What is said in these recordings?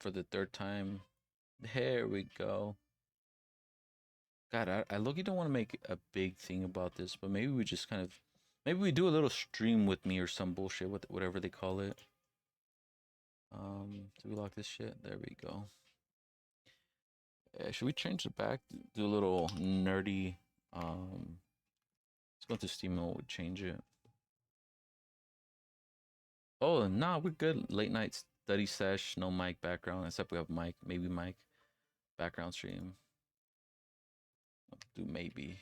for the third time. Here we go. God, I look, you don't want to make a big thing about this, but maybe we just kind of, maybe we do a little stream with me or some bullshit, with whatever they call it. Do we lock this shit? There we go. Should we change it back? Do a little nerdy. Let's go to Steam and we'll change it. Oh, nah, we're good. Late night study sesh, no mic background, except we have mic, maybe mic background stream. I'll do maybe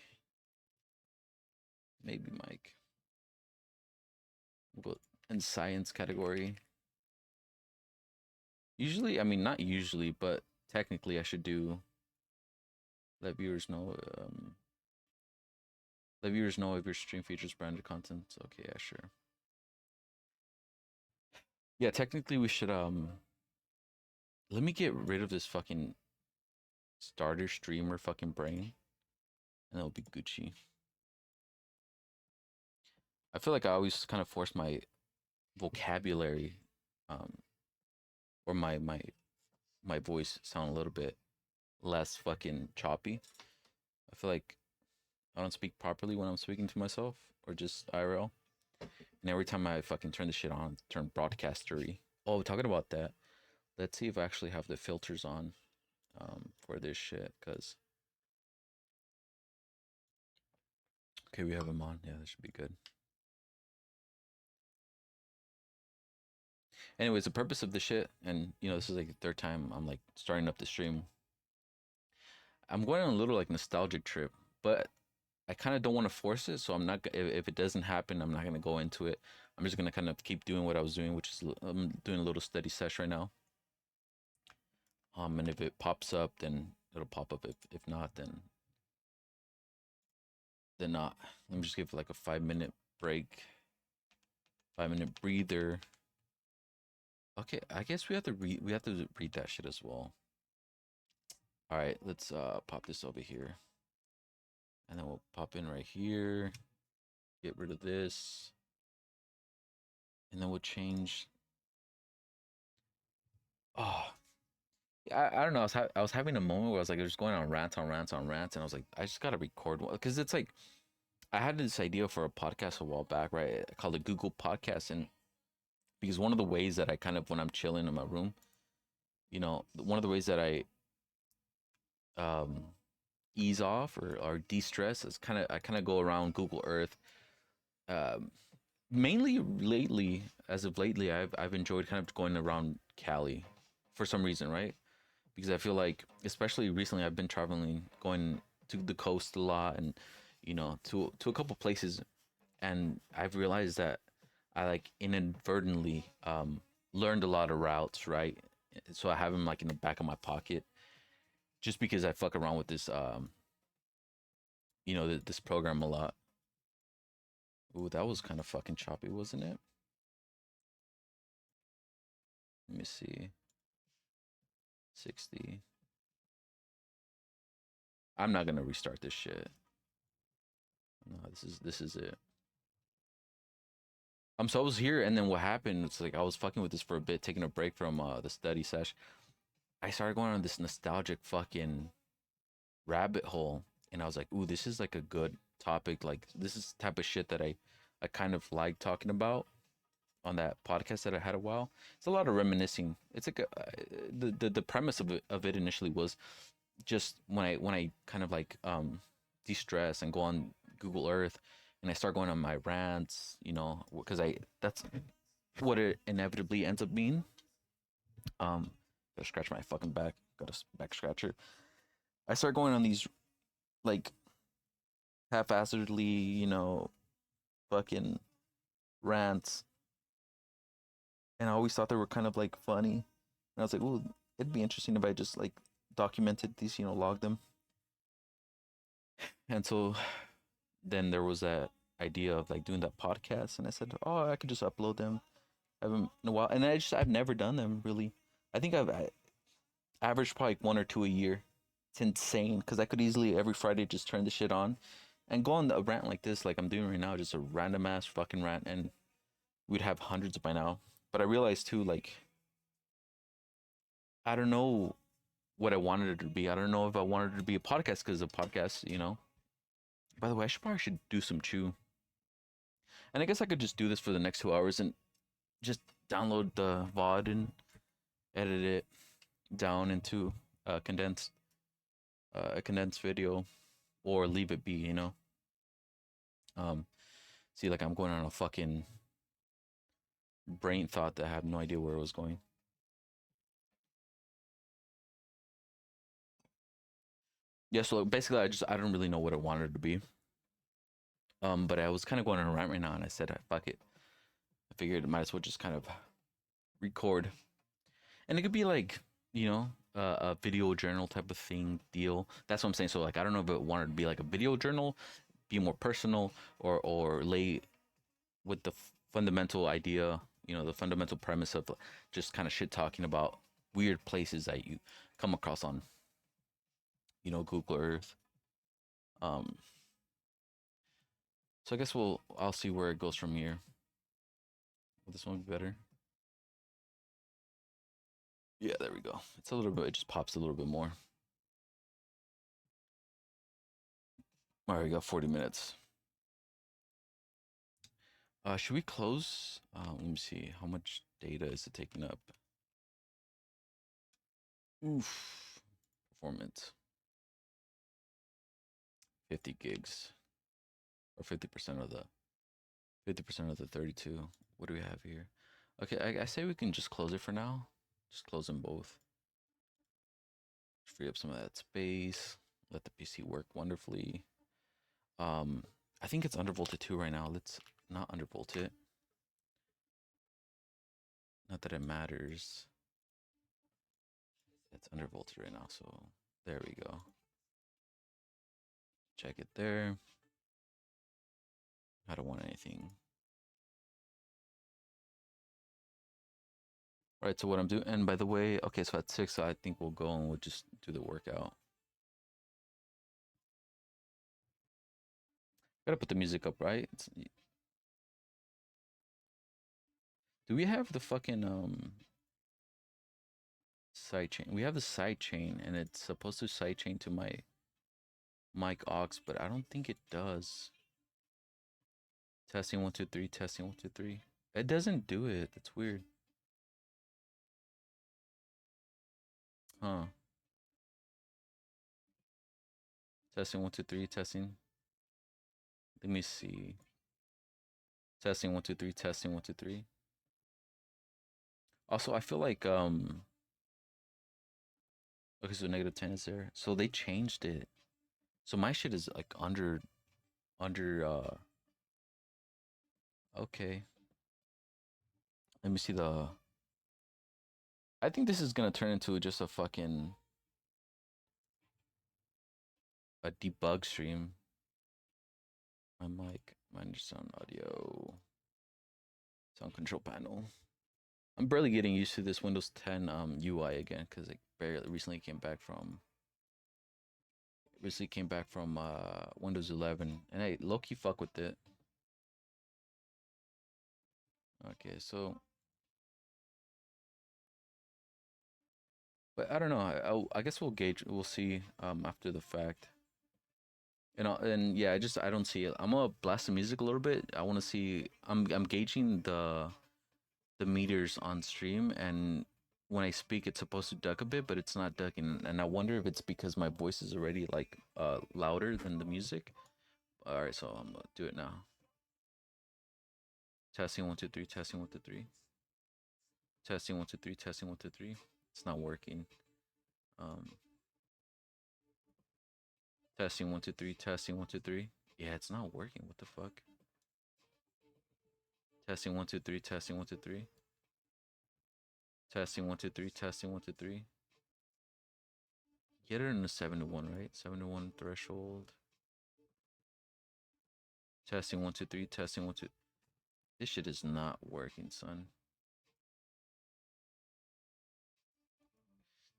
mic. We'll go in science category. Usually, I mean, not usually, but technically I should do let viewers know let viewers know if your stream features branded content. Okay, yeah, sure. Yeah, technically we should let me get rid of this fucking starter streamer fucking brain and it'll be Gucci. I feel like I always kind of force my vocabulary um or my voice sound a little bit less fucking choppy. I feel like I don't speak properly when I'm speaking to myself or just IRL. And every time I fucking turn the shit on, turn broadcastery. Oh, talking about that, let's see if I actually have the filters on for this shit. Cause okay, we have them on. Yeah, that should be good. Anyways, the purpose of the shit, and you know, this is like the third time I'm like starting up the stream. I'm going on a little like nostalgic trip, but I kind of don't want to force it, so I'm not. If it doesn't happen, I'm not gonna go into it. I'm just gonna kind of keep doing what I was doing, which is I'm doing a little study sesh right now. And if it pops up, then it'll pop up. If not, then not. Let me just give like a 5 minute break, 5 minute breather. Okay, I guess we have to read that shit as well. All right, let's pop this over here, and then we'll pop in right here. Get rid of this, and then we'll change. Oh, I don't know. I was having a moment where I was like, I was going on rants on rants on rants, and I was like, I just gotta record one because it's like I had this idea for a podcast a while back, right? Called the Google Podcast, and because one of the ways that I kind of when I'm chilling in my room, you know, one of the ways that I um ease off or de-stress is I kind of go around Google Earth. Um, Mainly lately, as of lately, I've enjoyed kind of going around Cali for some reason, right? Because I feel like, especially recently, I've been traveling, going to the coast a lot, and you know, to a couple places, and I've realized that I like inadvertently learned a lot of routes, right? So I have them like in the back of my pocket, just because I fuck around with this you know, this program a lot. Ooh, that was kind of fucking choppy, wasn't it? Let me see. 60. I'm not gonna restart this shit. No, this is it. So I was here, and then what happened? It's like I was fucking with this for a bit, taking a break from the study sesh. I started going on this nostalgic fucking rabbit hole, and I was like, "Ooh, this is like a good topic. Like this is the type of shit that I kind of like talking about on that podcast that I had a while. It's a lot of reminiscing. It's like the premise of it initially was just when I kind of like de-stress and go on Google Earth and I start going on my rants, you know, because I that's what it inevitably ends up being. Gotta scratch my fucking back. Got a back scratcher. I start going on these like haphazardly, you know, fucking rants, and I always thought they were kind of like funny. And I was like, "Ooh, it'd be interesting if I just like documented these, you know, logged them." And so then there was that idea of like doing that podcast, and I said, "Oh, I could just upload them." I haven't in a while, and I've never done them really. I think I averaged probably like one or two a year. It's insane because I could easily every Friday just turn the shit on and go on a rant like this, like I'm doing right now, just a random ass fucking rant, and we'd have hundreds by now. But I realized too, like I don't know what I wanted it to be. I don't know if I wanted it to be a podcast because a podcast, By the way, I should do some chew, and I guess I could just do this for the next 2 hours and just download the VOD and edit it down into a condensed video, or leave it be. Um, See, like I'm going on a fucking brain thought that I have no idea where it was going. Yeah, so basically, I don't really know what I wanted it to be. But I was kind of going on a rant right now, and I said, "Fuck it." I figured I might as well just kind of record, and it could be like a video journal type of thing deal. That's what I'm saying. So like, I don't know if it wanted to be like a video journal, be more personal, or lay with the fundamental idea, the fundamental premise of just kind of shit talking about weird places that you come across on, Google Earth. Um, so I guess I'll see where it goes from here. Will this one be better? Yeah, there we go. It's a little bit. It just pops a little bit more. All right, we got 40 minutes. Should we close? Let me see. How much data is it taking up? Oof. Performance. 50 gigs. Or 50% of the 32. What do we have here? Okay, I say we can just close it for now. Just close them both. Free up some of that space. Let the PC work wonderfully. I think it's undervolted too right now. Let's not undervolt it. Not that it matters. It's undervolted right now, so there we go. Check it there. I don't want anything. All right, so what I'm doing, and by the way, okay, so at 6, I think we'll go and we'll just do the workout. Gotta put the music up, right? Do we have the fucking sidechain? We have the sidechain, and it's supposed to sidechain to my mic aux, but I don't think it does. Testing 1 2 3. Testing 1 2 3. It doesn't do it. That's weird. Huh? Testing 1 2 3. Testing. Let me see. Testing 1 2 3. Testing 1 2 3. Also, I feel like okay, so -10 is there. So they changed it. So my shit is like under okay. Let me see the I think this is gonna turn into just a fucking a debug stream. My mic, minus sound audio, sound control panel. I'm barely getting used to this Windows 10 UI again because it barely recently came back from Windows 11, and I low key fuck with it. Okay, so but I don't know. I guess we'll see after the fact. And yeah, I don't see it. I'm gonna blast the music a little bit. I want to see. I'm gauging the meters on stream, and when I speak, it's supposed to duck a bit, but it's not ducking. And I wonder if it's because my voice is already like louder than the music. All right, so I'm gonna do it now. Testing 1 2 3. Testing 1 2 3. Testing 1 2 3. Testing 1 2 3. It's not working. Um, testing 1 2 3. Testing 1 2 3. Yeah, it's not working. What the fuck? Testing 1 2 3. Testing 1 2 3. Testing 1 2 3. Testing 1 2 3. Get it in the 7 to 1, right? 7 to 1 threshold. Testing 1 2 3. Testing 1 2. This shit is not working, son.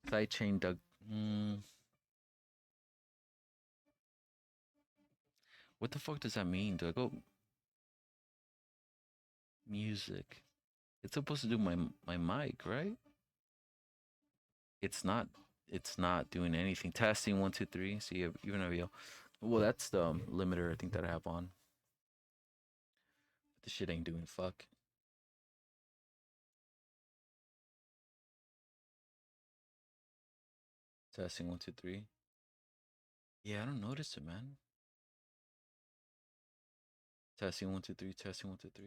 Sidechain Doug. What the fuck does that mean? Do I go music? It's supposed to do my mic, right? It's not. It's not doing anything. Testing 1 2 3. See, even a yo. Well, that's the limiter I think that I have on. But the shit ain't doing fuck. Testing 1 2 3. Yeah, I don't notice it, man. Testing 1 2 3. Testing 1 2 3.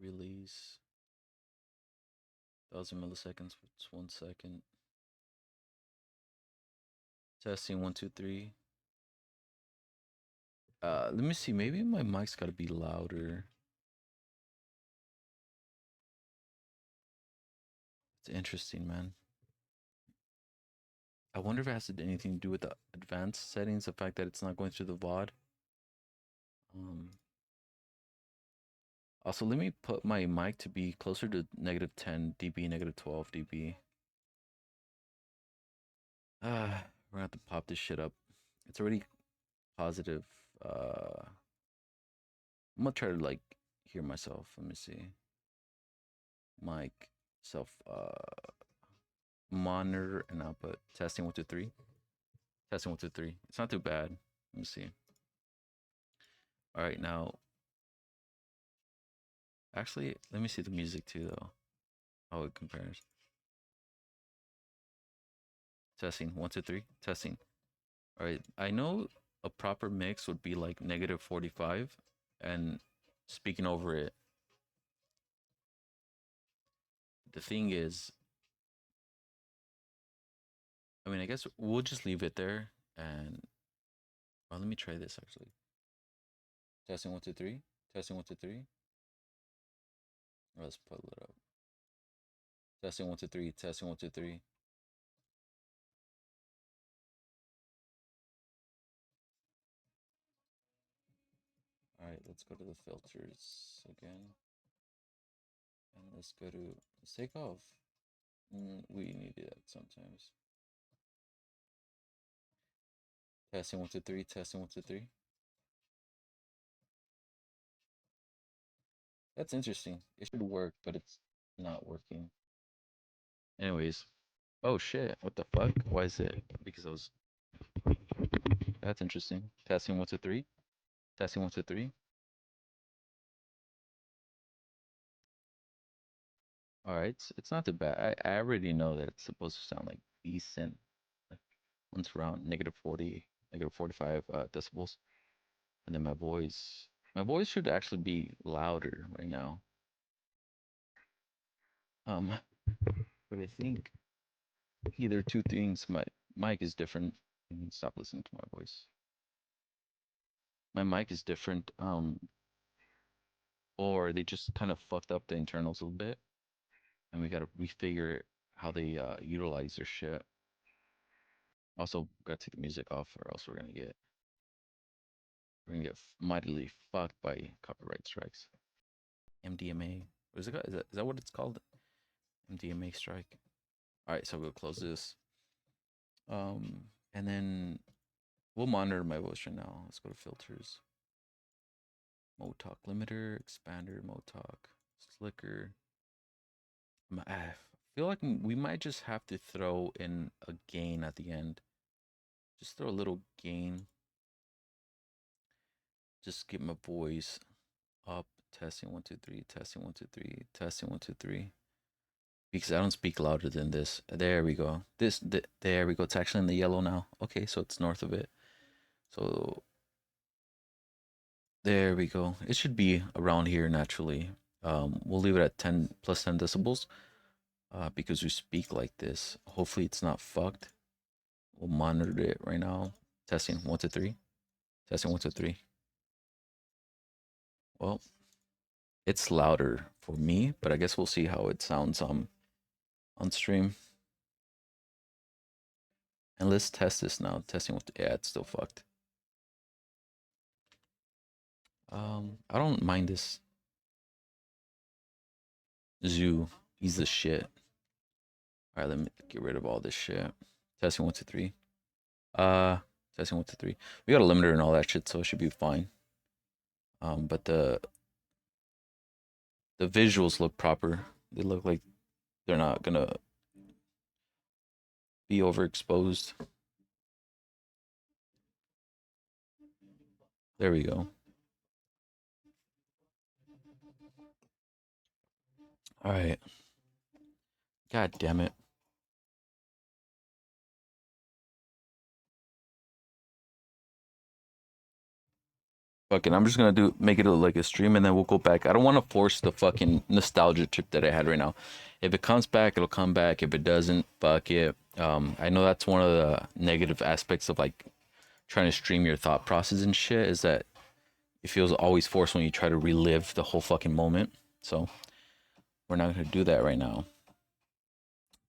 Release. 1,000 milliseconds. It's 1 second. Testing 1 2 3. Let me see. Maybe my mic's gotta be louder. It's interesting, man. I wonder if it has to do anything to do with the advanced settings. The fact that it's not going through the VOD. Um. Also, let me put my mic to be closer to -10 dB, -12 dB. We're gonna have to pop this shit up. It's already positive. I'm gonna try to like hear myself. Let me see. Mic, self, monitor and output. Testing 1 2 3. Testing 1 2 3. It's not too bad. Let me see. All right, now. Actually, let me see the music too, though. How it compares. Testing 1 2 3. Testing. All right, I know a proper mix would be like -45 and speaking over it. The thing is, I mean, I guess we'll just leave it there and let me try this actually. Testing 1 2 3. Testing 1 2 3. Let's pull it up. Testing 1 2 3. Testing 1 2 3. All right, let's go to the filters again, and let's go to let's take off. We need that sometimes. Testing 1 2 3. Testing 1 2 3. That's interesting. It should work, but it's not working. Anyways, oh shit, what the fuck? Why is it? Because I was. That's interesting. Testing 1 2 3. Testing 1 2 3. All right, it's not too bad. I already know that it's supposed to sound like decent. Like once around -40, -45 decibels, and then my voice should actually be louder right now. Um, but I think either two things. My mic is different. Stop listening to my voice. My mic is different. Or they just kind of fucked up the internals a little bit, and we got to refigure how they utilize their shit. Also, got to take the music off, or else we're gonna get mightily fucked by copyright strikes. MDMA. What is it? Is that what it's called? MDMA strike. All right, so we'll close this. And then we'll monitor my voice right now. Let's go to filters. Mode talk limiter, expander, mode talk, slicker. I feel like we might just have to throw in a gain at the end. Just throw a little gain. Just get my voice up. Testing 1 2 3. Testing 1 2 3. Testing 1 2 3. Because I don't speak louder than this. There we go. There we go. It's actually in the yellow now. Okay, so it's north of it. So there we go. It should be around here naturally. We'll leave it at 10 plus 10 decibels. Because we speak like this. Hopefully it's not fucked. We'll monitor it right now. Testing 1 2 3. Testing 1 2 3. Well, it's louder for me, but I guess we'll see how it sounds on stream. And let's test this now. Testing with yeah, it's still fucked. I don't mind this. Zoo, he's the shit. All right, let me get rid of all this shit. Testing 1 2 3. Uh, Testing 1 2 3. We got a limiter and all that shit, so it should be fine. But the visuals look proper. They look like they're not gonna be overexposed. There we go. All right. God damn it. Fucking, I'm just gonna make it like a stream and then we'll go back. I don't want to force the fucking nostalgia trip that I had right now. If it comes back, it'll come back. If it doesn't, fuck it. I know that's one of the negative aspects of like trying to stream your thought process and shit is that it feels always forced when you try to relive the whole fucking moment. So we're not gonna do that right now.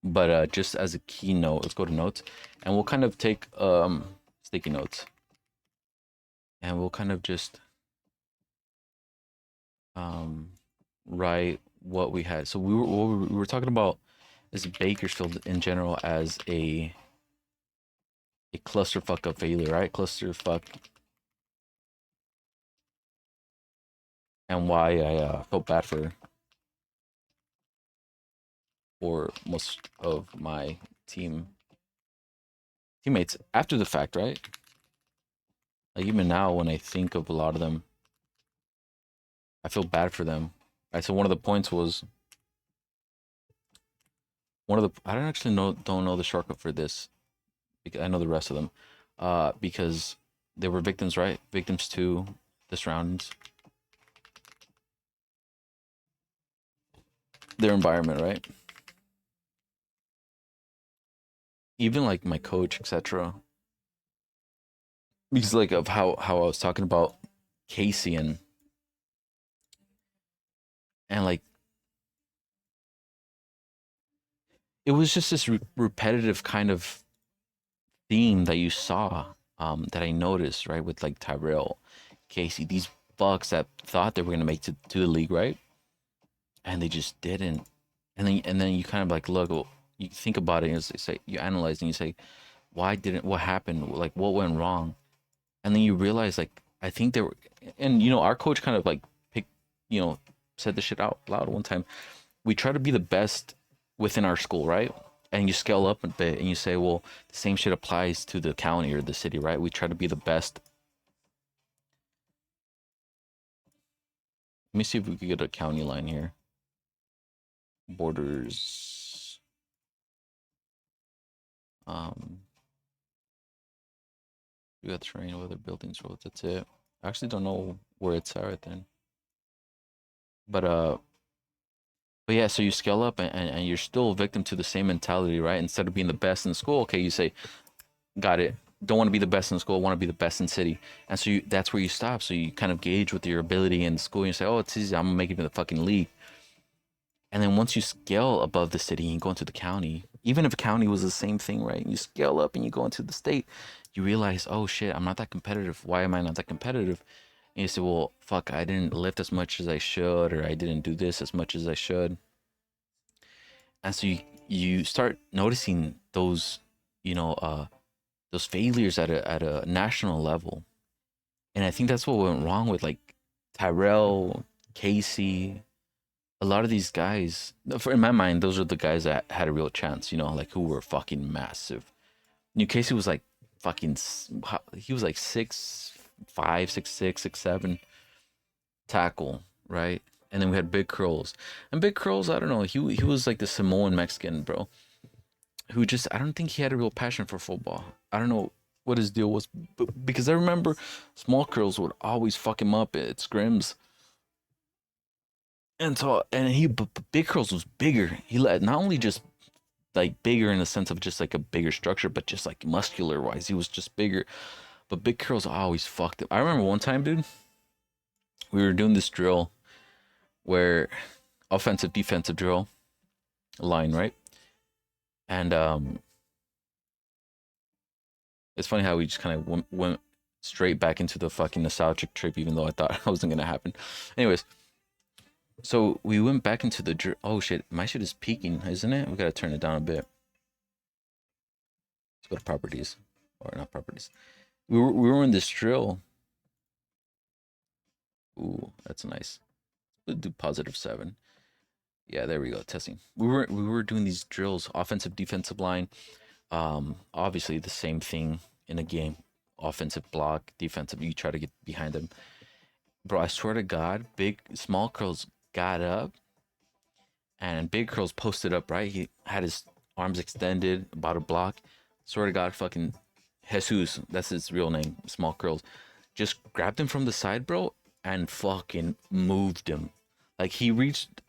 But just as a keynote, let's go to notes, and we'll kind of take sticky notes, and we'll kind of just um write what we had. So we were talking about is Bakersfield in general as a clusterfuck of failure, right? Clusterfuck, and why I felt bad for most of my teammates after the fact, right? Like even now, when I think of a lot of them, I feel bad for them. Right. So one of the points was one of the I don't know the shortcut for this because I know the rest of them, because they were victims, right? Victims to the surroundings, their environment, right? Even like my coach, etc. Because like of how I was talking about Casey and like it was just this repetitive kind of theme that you saw, that I noticed, right, with like Tyrell, Casey, these fucks that thought they were gonna make to the league, right, and they just didn't. And then you kind of like look, you think about it and you say you analyze and you say, why didn't what happened, like what went wrong, and then you realize like I think there were, and our coach kind of like picked, said the shit out loud one time. We try to be the best within our school, right? And you scale up a bit and you say, well, the same shit applies to the county or the city, right? We try to be the best. Let me see if we could get a county line here. Borders. Um, we got terrain, weather, buildings, roads. That's it. I actually don't know where it's at right then. But yeah, so you scale up and you're still a victim to the same mentality, right? Instead of being the best in school, okay, you say, got it. Don't want to be the best in school. Want to be the best in city, and so that's where you stop. So you kind of gauge with your ability in school. And you say, "Oh, it's easy. I'm gonna make it to the fucking league." And then once you scale above the city and you go into the county, even if a county was the same thing, right? You scale up and you go into the state, you realize, "Oh shit, I'm not that competitive. Why am I not that competitive?" And you say, "Well, fuck, I didn't lift as much as I should, or I didn't do this as much as I should." And so you start noticing you know, uh, those failures at a national level. And I think that's what went wrong with like Tyrell, Casey, a lot of these guys. In my mind, those are the guys that had a real chance, like who were fucking massive. New Casey was like fucking, he was like 6'5", 6'6", 6'7" tackle, right? And then we had Big Curls. And Big Curls, I don't know, he was like the Samoan Mexican, bro, who just, I don't think he had a real passion for football. I don't know what his deal was, but because I remember small curls would always fuck him up at scrims. And so, and big curls was bigger. He let not only just like bigger in the sense of just like a bigger structure, but just like muscular wise, he was just bigger. But big curls always fucked him. I remember one time, dude, we were doing this drill where offensive defensive drill line, right? And it's funny how we just kind of went straight back into the fucking nostalgic trip, even though I thought it wasn't gonna happen. Anyways, so we went back into the oh shit, my shit is peaking, isn't it? We gotta turn it down a bit. Let's go to properties, or not properties. We were in this drill. Ooh, that's nice. We'll do +7. Yeah, there we go. Testing. We were doing these drills, offensive, defensive line. Obviously the same thing in a game. Offensive block, defensive. You try to get behind them, bro. I swear to God, big small curls got up and big curls posted up. Right, he had his arms extended, about a block. Swear to God, fucking Jesus, that's his real name. Small curls, just grabbed him from the side, bro, and fucking moved him. Like he reached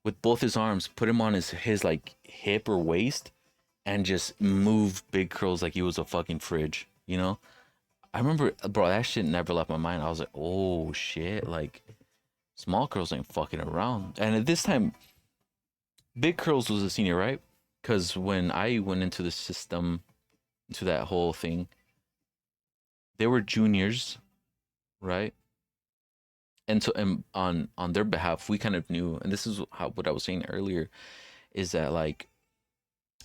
with both his arms, put him on his like hip or waist, and just moved big curls like he was a fucking fridge. You know, I remember, bro, that shit never left my mind. I was like, oh shit, like small curls ain't fucking around. And at this time, big curls was a senior, right? Because when I went into the system, into that whole thing, they were juniors, right? And so, and on their behalf, we kind of knew, and this is how what I was saying earlier is that like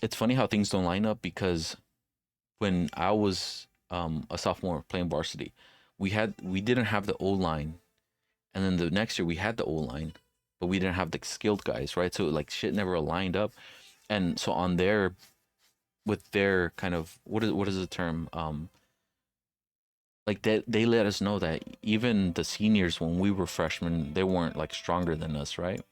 it's funny how things don't line up because when I was a sophomore playing varsity, we didn't have the O line, and then the next year we had the O line, but we didn't have the skilled guys, right? So like shit never lined up, and so on their with their kind of what is the term like they let us know that even the seniors when we were freshmen they weren't like stronger than us, right?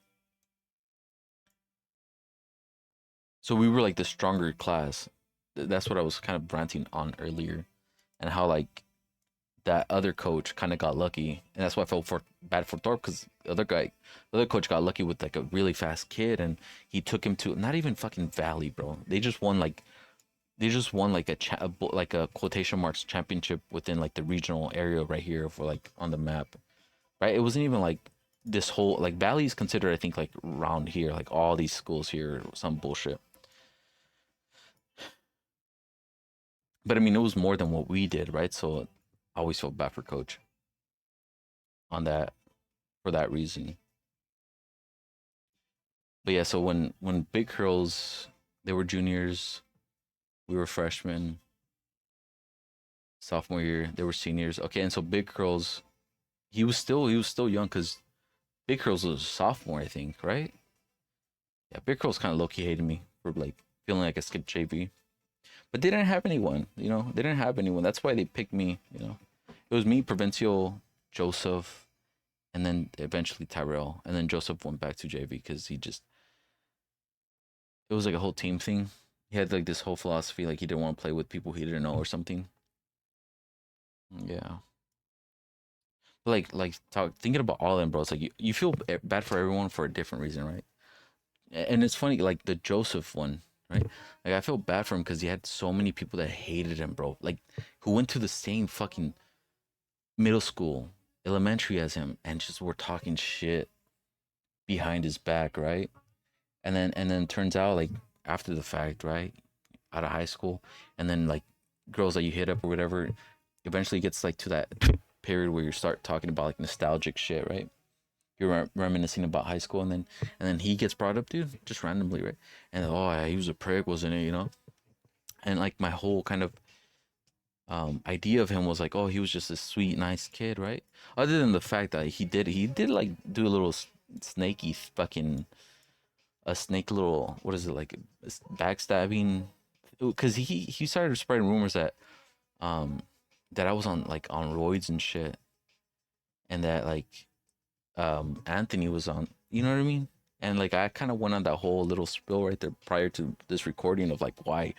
So we were like the stronger class. That's what I was kind of ranting on earlier, and how like that other coach kind of got lucky, and that's why I felt for bad for Thorpe because the other coach got lucky with like a really fast kid, and he took him to not even fucking Valley, bro. They just won like like a quotation marks championship within like the regional area right here for like on the map, right? It wasn't even like this whole like Valley is considered I think like around here like all these schools here some bullshit, but I mean it was more than what we did, right? So I always felt bad for coach on that for that reason. But yeah, so when Big Curls they were juniors, we were freshmen. Sophomore year, they were seniors. Okay, and so Big Curls, he was still young because Big Curls was a sophomore, I think, right? Yeah, Big Curls kind of low key hated me for like feeling like I skipped JV, but they didn't have anyone. You know, they didn't have anyone. That's why they picked me. You know, it was me, Provincial, Joseph, and then eventually Tyrell, and then Joseph went back to JV because he just it was like a whole team thing. He had like this whole philosophy, like he didn't want to play with people he didn't know or something. Yeah, but thinking about all of them, bro. It's like you feel bad for everyone for a different reason, right? And it's funny, like the Joseph one, right? Like I feel bad for him because he had so many people that hated him, bro. Like who went to the same fucking middle school, elementary as him, and just were talking shit behind his back, right? And then turns out like after the fact, right? Out of high school, and then like girls that you hit up or whatever, eventually gets like to that period where you start talking about like nostalgic shit, right? You're reminiscing about high school, and then he gets brought up, dude, just randomly, right? And oh, yeah, he was a prick, wasn't it? You know, and like my whole kind of idea of him was like, oh, he was just a sweet, nice kid, right? Other than the fact that he did like do a little snaky fucking a snake little what is it like backstabbing, because he started spreading rumors um that I was on like on roids and shit, and that like Anthony was on, you know what I mean? And like I kind of went on that whole little spill right there prior to this recording of like why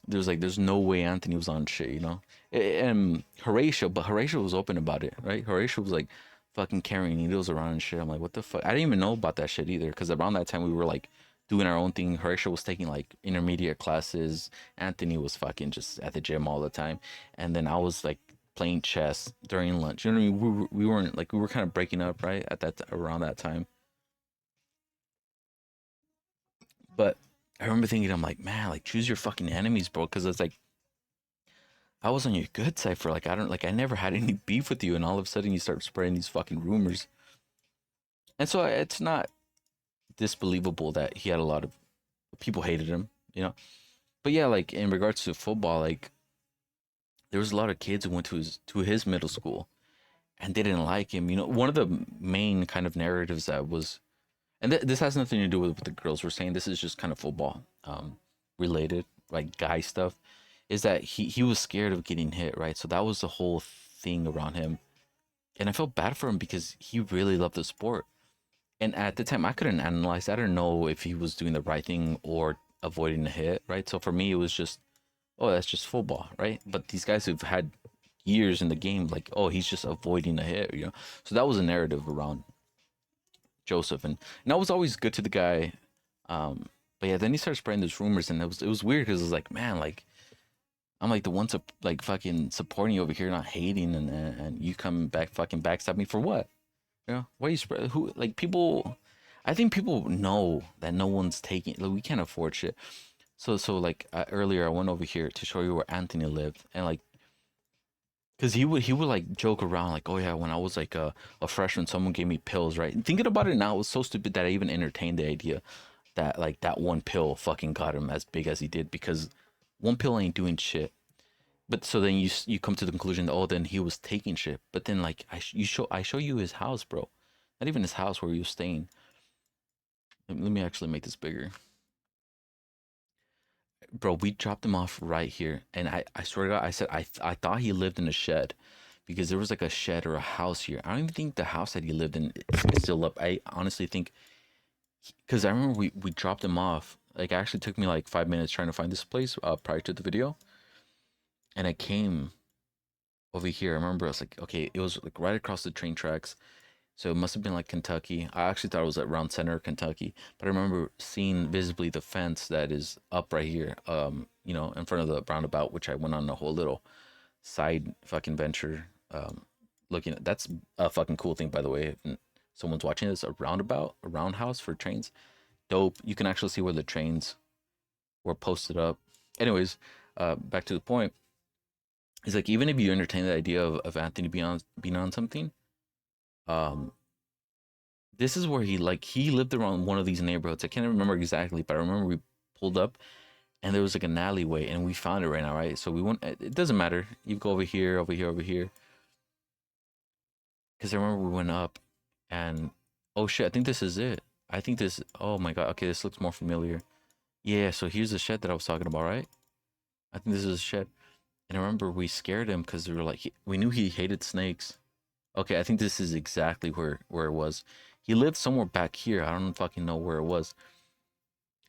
there's no way Anthony was on shit, you know? And Horatio was open about it, right? Horatio was like fucking carrying needles around and shit. I'm like, what the fuck? I didn't even know about that shit either because around that time we were like doing our own thing. Horatio was taking like intermediate classes. Anthony was fucking just at the gym all the time, and then I was like playing chess during lunch. You know what I mean? We weren't like we were kind of breaking up right at that around that time. But I remember thinking, I'm like, man, like choose your fucking enemies, bro, because it's like I was on your good side for like I don't like I never had any beef with you, and all of a sudden you start spreading these fucking rumors, and so it's not disbelievable that he had a lot of people hated him, you know. But yeah, like in regards to football, like there was a lot of kids who went to his middle school and they didn't like him. You know, one of the main kind of narratives that was, And this has nothing to do with what the girls were saying. This is just kind of football related, like guy stuff. Is that he was scared of getting hit, right? So that was the whole thing around him. And I felt bad for him because he really loved the sport. And at the time, I couldn't analyze. I didn't know if he was doing the right thing or avoiding a hit, right? So for me, it was just, oh, that's just football, right? But these guys who've had years in the game, like, oh, he's just avoiding a hit, you know? So that was a narrative around Joseph. And I was always good to the guy. But yeah, then he started spreading those rumors, and it was weird because it was like, man, like, I'm like the one to like fucking supporting you over here, not hating, and you come back fucking backstab me for what? You know, why you spread who like people? I think people know that no one's taking. Like we can't afford shit. So like earlier, I went over here to show you where Anthony lived, and like, cause he would like joke around like, oh yeah, when I was like a freshman, someone gave me pills, right? And thinking about it now, it was so stupid that I even entertained the idea that like that one pill fucking got him as big as he did because one pill ain't doing shit. But so then you come to the conclusion that oh then he was taking shit. But then like I show you his house, bro. Not even his house where he was staying. Let me actually make this bigger. Bro, we dropped him off right here. And I swear to God, I said I thought he lived in a shed because there was like a shed or a house here. I don't even think the house that he lived in is still up. I honestly think because I remember we dropped him off. Like it actually took me like 5 minutes trying to find this place prior to the video. And I came over here. I remember I was like, okay, it was like right across the train tracks. So it must have been like Kentucky. I actually thought it was around center of Kentucky, but I remember seeing visibly the fence that is up right here, in front of the roundabout, which I went on a whole little side fucking venture. Looking at that's a fucking cool thing, by the way. If someone's watching this, a roundabout, a roundhouse for trains, dope. You can actually see where the trains were posted up. Anyways, back to the point. It's like even if you entertain the idea of Anthony being on something, um, this is where he lived around one of these neighborhoods. I can't remember exactly, but I remember we pulled up and there was like an alleyway and we found it right now, right? So we went. It doesn't matter. You go over here, over here, over here. Because I remember we went up and oh shit, I think this is it. I think this. Oh my god. Okay, this looks more familiar. Yeah. So here's the shed that I was talking about, right? I think this is a shed. And I remember we scared him because we were like, we knew he hated snakes. Okay, I think this is exactly where it was. He lived somewhere back here. I don't fucking know where it was.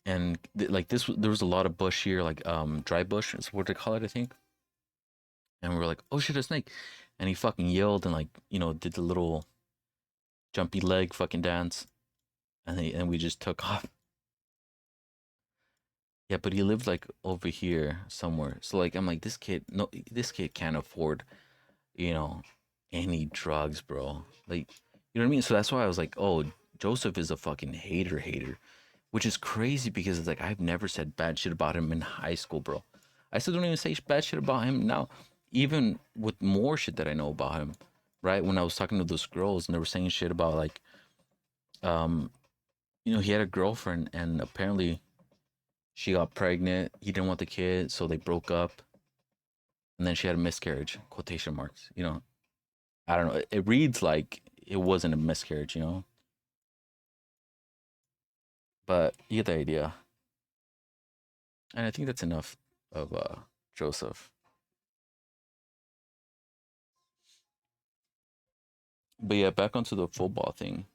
And like this, there was a lot of bush here, like dry bush is what they call it, I think. And we were like, oh shit, a snake! And he fucking yelled and like did the little jumpy leg fucking dance, and we just took off. Yeah, but he lived like over here somewhere. So like I'm like this kid, no, this kid can't afford you know any drugs, bro. Like you know what I mean. So that's why I was like, oh, Joseph is a fucking hater, which is crazy because it's like I've never said bad shit about him in high school, bro. I still don't even say bad shit about him now, even with more shit that I know about him. Right when I was talking to those girls and they were saying shit about like, um, he had a girlfriend and apparently she got pregnant. He didn't want the kid, so they broke up, and then she had a miscarriage. Quotation marks. I don't know. It reads like it wasn't a miscarriage, but you get the idea. And I think that's enough of Joseph. But yeah, back onto the football thing.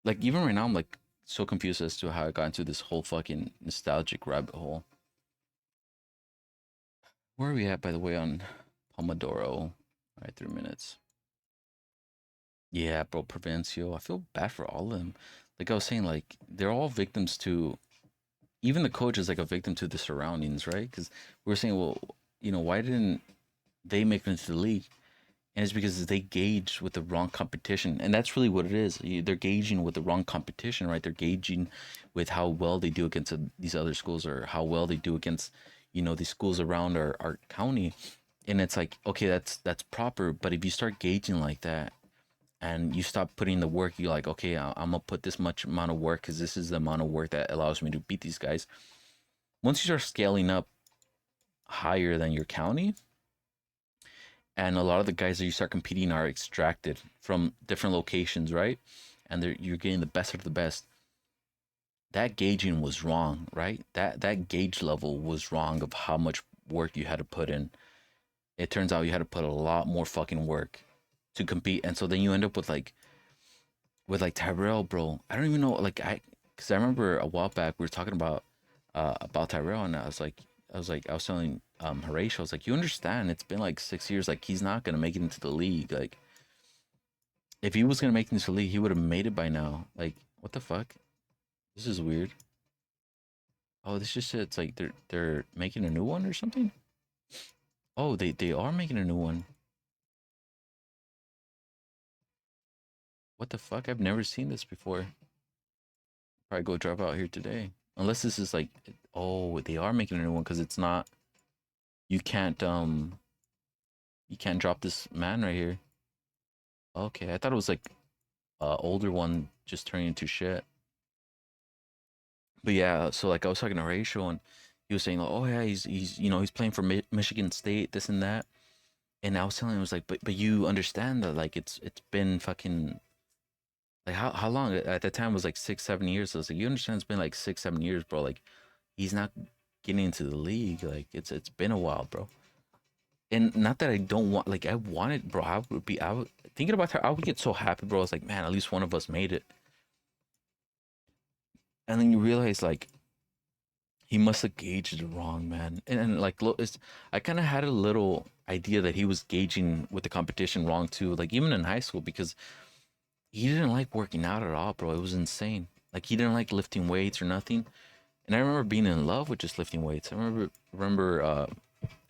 Like even right now, I'm like so confused as to how I got into this whole fucking nostalgic rabbit hole. Where are we at, by the way, on Pomodoro? All right, 3 minutes. Yeah, bro, Provencio. I feel bad for all of them. Like I was saying, like they're all victims to. Even the coach is like a victim to the surroundings, right? Because we were saying, well, why didn't they make it into the league? And it's because they gauge with the wrong competition, and that's really what it is. They're gauging with the wrong competition, right? They're gauging with how well they do against these other schools or how well they do against these schools around our county. And it's like, okay, that's proper, but if you start gauging like that and you stop putting the work, you're like, okay, I'm gonna put this much amount of work because this is the amount of work that allows me to beat these guys. Once you start scaling up higher than your county, and a lot of the guys that you start competing are extracted from different locations, right? and you're getting the best of the best, that gauging was wrong, right? That gauge level was wrong of how much work you had to put in. It turns out you had to put a lot more fucking work to compete, and so then you end up with like Tyrell, bro. I don't even know, like because I remember a while back we were talking about Tyrell, and I was telling Horatio, I was like, you understand, it's been like 6 years, like he's not gonna make it into the league. Like if he was gonna make it into the league, he would have made it by now. Like what the fuck? This is weird. Oh, this just it's like they're making a new one or something. Oh, they are making a new one. What the fuck? I've never seen this before. Probably go drive out here today. Unless this is like, oh, they are making a new one because it's not. You can't you can't drop this man right here. Okay, I thought it was like older one just turning into shit. But yeah, so like I was talking to Rachel and he was saying like, oh yeah, he's he's playing for Michigan State, this and that. And I was telling him, I was like, but you understand that like it's been fucking like how long at that time was like 6 7 years. So I was like, you understand it's been like 6 7 years, bro. Like he's not getting into the league. Like it's been a while, bro. And not that I don't want, like I wanted, bro. I would thinking about her. I would get so happy, bro. I was like, man, at least one of us made it. And then you realize like he must have gauged it wrong, man. And like it's, I kind of had a little idea that he was gauging with the competition wrong too. Like even in high school because he didn't like working out at all, bro. It was insane. Like he didn't like lifting weights or nothing. And I remember being in love with just lifting weights. I remember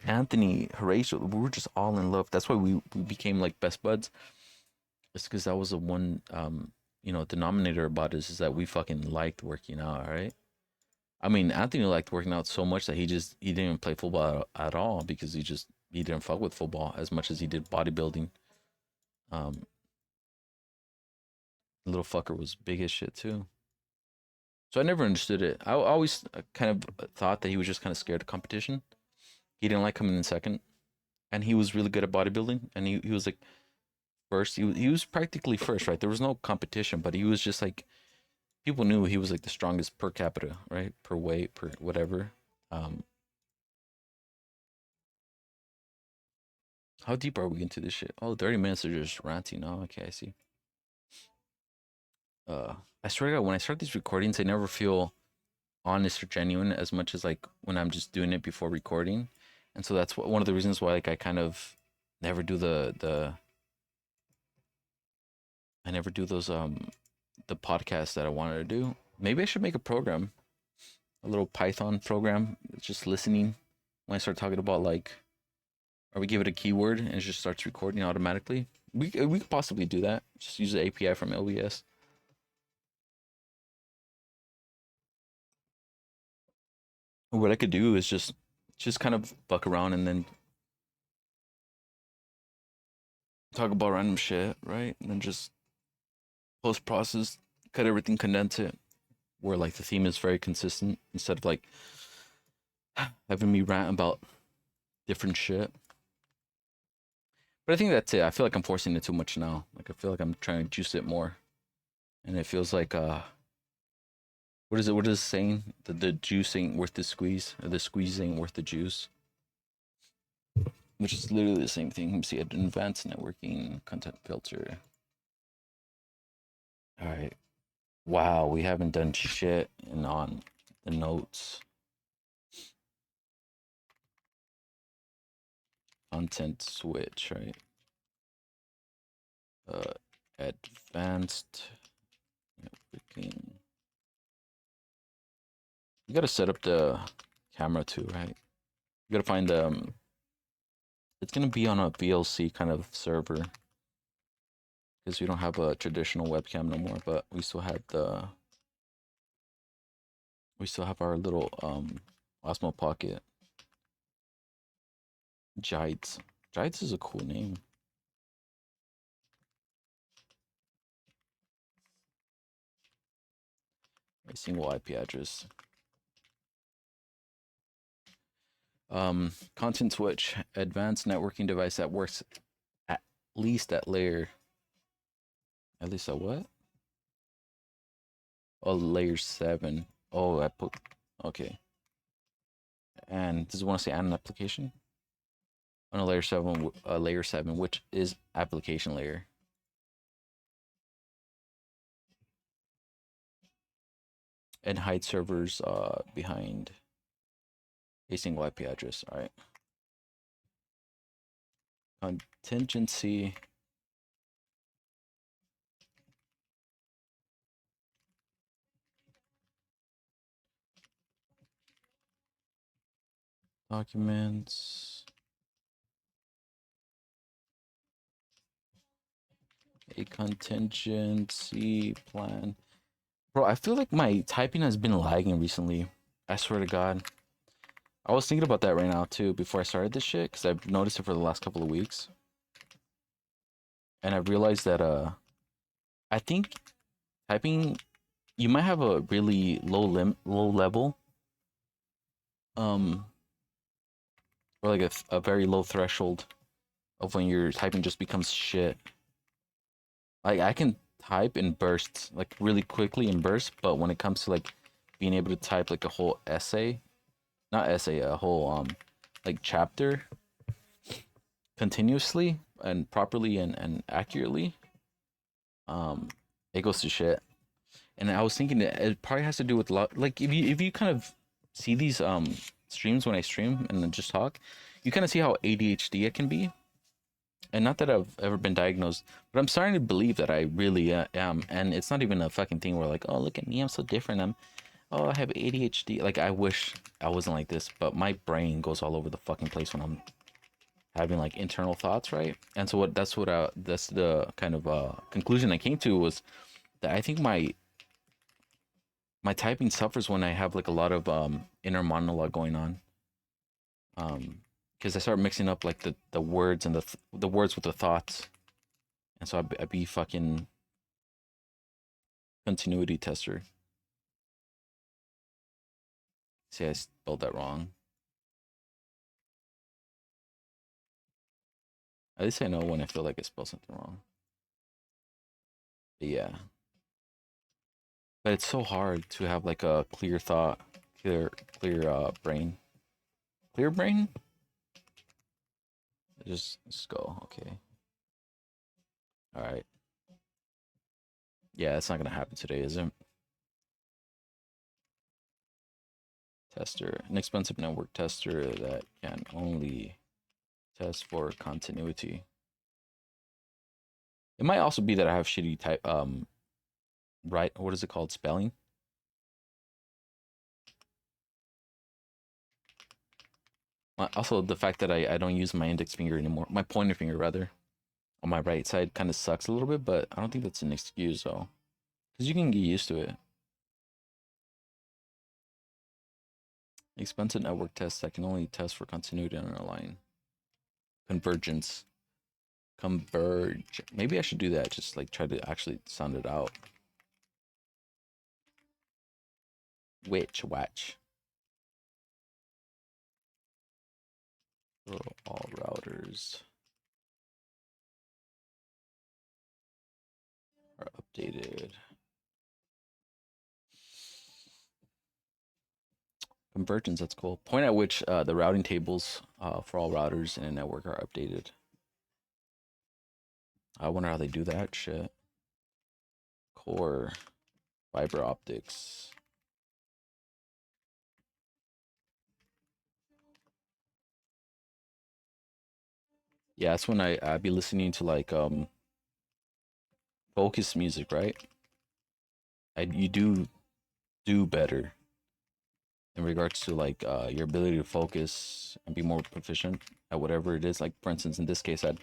Anthony, Horatio, we were just all in love. That's why we became like best buds. It's because that was the one denominator about us is that we fucking liked working out, right? I mean, Anthony liked working out so much that he didn't play football at all because he didn't fuck with football as much as he did bodybuilding. Um, the little fucker was big as shit too. So I never understood it. I always kind of thought that he was just kind of scared of competition. He didn't like coming in second, and he was really good at bodybuilding. And he was like first. He was practically first, right? There was no competition, but he was just like people knew he was like the strongest per capita, right? Per weight, per whatever. Um, how deep are we into this shit? Oh, 30 minutes of just ranting. Oh, okay, I see. Uh, I swear to God, when I start these recordings, I never feel honest or genuine as much as like when I'm just doing it before recording. And so that's one of the reasons why like I kind of never do the I never do those the podcasts that I wanted to do. Maybe I should make a program, a little Python program, just listening when I start talking about like, or we give it a keyword and it just starts recording automatically. We could possibly do that. Just use the API from LBS. What I could do is just kind of fuck around and then talk about random shit, right? And then just post process, cut everything, condense it, where like the theme is very consistent instead of like having me rant about different shit. But I think that's it. I feel like I'm forcing it too much now. Like I feel like I'm trying to juice it more, and it feels like what is it? What is it saying? The juice ain't worth the squeeze, or the squeeze ain't worth the juice, which is literally the same thing. Let me see. Advanced networking content filter. All right. Wow, we haven't done shit and on the notes. Content switch, right? Uh, advanced networking. You gotta set up the camera too, right? You gotta find it's gonna be on a VLC kind of server because we don't have a traditional webcam no more, but we still have our little Osmo Pocket. Jites. Jites is a cool name. A single IP address. Content switch, advanced networking device that works at least at layer. At least at what? Oh, layer 7. Oh, I put. Okay. And does it want to say add an application? On a layer 7, which is application layer. And hide servers behind a single IP address. All right. Contingency. Documents. A contingency plan. Bro, I feel like my typing has been lagging recently. I swear to God. I was thinking about that right now too before I started this shit because I've noticed it for the last couple of weeks. And I realized that I think typing you might have a really low level um or like a very low threshold of when your typing just becomes shit. Like I can type in bursts, like really quickly in bursts, but when it comes to like being able to type like a whole essay, not essay, a whole like chapter continuously and properly and accurately, um it goes to shit. And I was thinking that it probably has to do with a lot, like if you kind of see these streams when I stream and then just talk, you kind of see how ADHD it can be. And not that I've ever been diagnosed, but I'm starting to believe that I really am. And it's not even a fucking thing where like, oh, look at me, I'm so different. Oh, I have ADHD. Like, I wish I wasn't like this, but my brain goes all over the fucking place when I'm having like internal thoughts, right? And so that's the kind of conclusion I came to was that I think my typing suffers when I have like a lot of inner monologue going on. Because I start mixing up like the words and the words with the thoughts, and so I'd be fucking continuity tester. See, I spelled that wrong. At least I know when I feel like I spelled something wrong. But yeah, but it's so hard to have like a clear thought, clear brain, clear brain. Just go. Okay. All right. Yeah, it's not gonna happen today, is it? Tester, an expensive network tester that can only test for continuity. It might also be that I have shitty type right, what is it called, spelling. Also the fact that I don't use my index finger anymore, my pointer finger rather, on my right side kind of sucks a little bit, but I don't think that's an excuse though, because you can get used to it. Expensive network tests that can only test for continuity on a line. Convergence. Converge. Maybe I should do that. Just like try to actually sound it out. Which watch. So all routers are updated. Convergence, that's cool. Point at which the routing tables for all routers in a network are updated. I wonder how they do that shit. Core, fiber optics. Yeah, that's when I be listening to like focus music, right? You do better in regards to like your ability to focus and be more proficient at whatever it is. Like for instance, in this case, I'd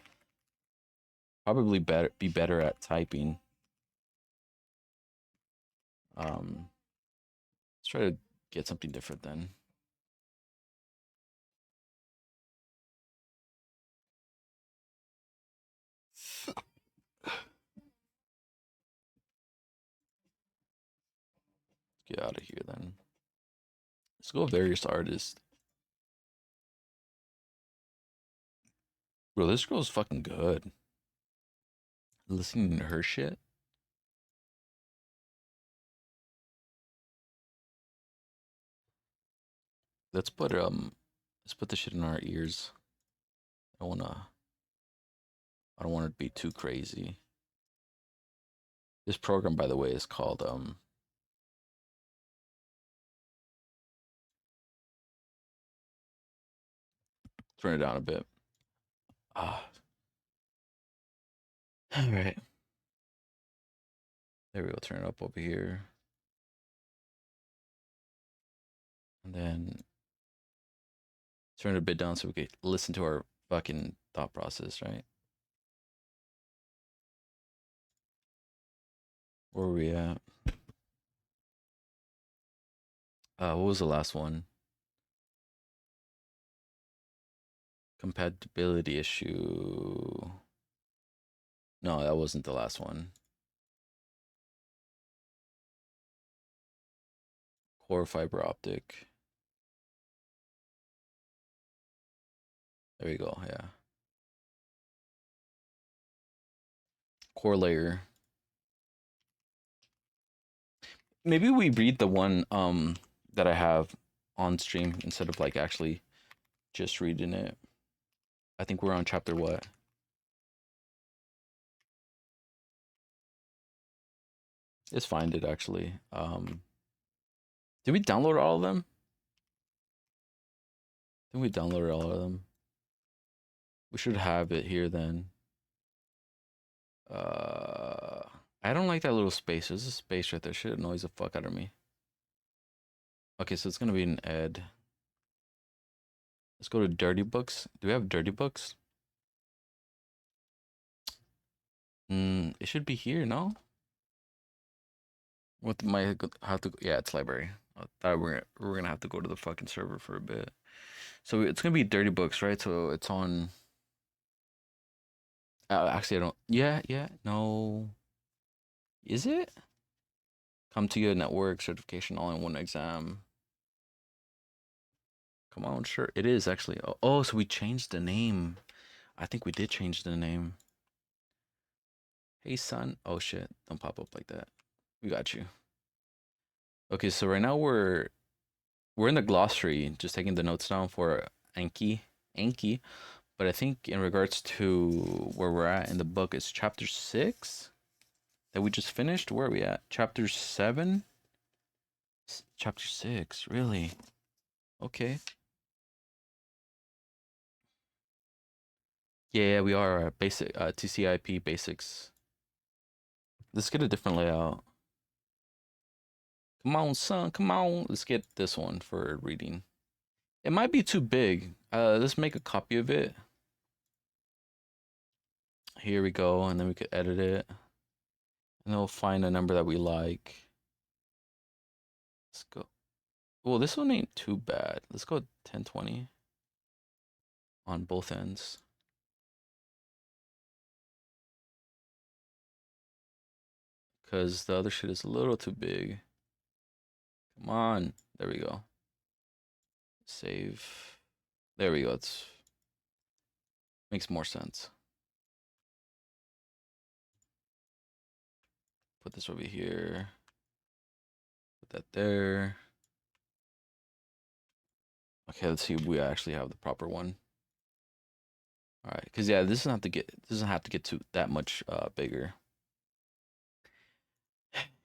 probably be better at typing. Let's try to get something different then. Get out of here then. Let's go various artists. Bro, this girl's fucking good. Listening to her shit. Let's put the shit in our ears. I don't wanna I don't want it to be too crazy. This program, by the way, is called turn it down a bit. Ah, all right. There we go. Turn it up over here, and then turn it a bit down so we can listen to our fucking thought process, right? Where were we at? What was the last one? Compatibility issue. No, that wasn't the last one. Core fiber optic. There we go. Yeah. Core layer. Maybe we read the one that I have on stream instead of like actually just reading it. I think we're on chapter what? Let's find it actually. Did we download all of them? I think we downloaded all of them. We should have it here then. I don't like that little space. There's a space right there. Shit annoys the fuck out of me. Okay, so it's gonna be an ed. Let's go to dirty books. Do we have dirty books? It should be here, no? What my have to? Yeah, it's library. I thought we're gonna have to go to the fucking server for a bit. So it's gonna be dirty books, right? So it's on. Actually, I don't. Yeah, yeah. No. Is it? Come to your network certification all in one exam. Come on, sure. It is actually. Oh, so we changed the name. I think we did change the name. Hey, son. Oh shit! Don't pop up like that. We got you. Okay, so right now we're in the glossary, just taking the notes down for Anki. Anki. But I think in regards to where we're at in the book, it's chapter 6 that we just finished. Where are we at? Chapter 7? Chapter 6, really? Okay. Yeah, we are basic TCP basics. Let's get a different layout. Come on, son. Come on. Let's get this one for reading. It might be too big. Let's make a copy of it. Here we go, and then we could edit it. And then we'll find a number that we like. Let's go. Well, this one ain't too bad. Let's go 1020 on both ends. Because the other shit is a little too big. Come on. There we go. Save. There we go. It's makes more sense. Put this over here. Put that there. Okay, let's see if we actually have the proper one. All right, because yeah, this doesn't have to get to that much bigger.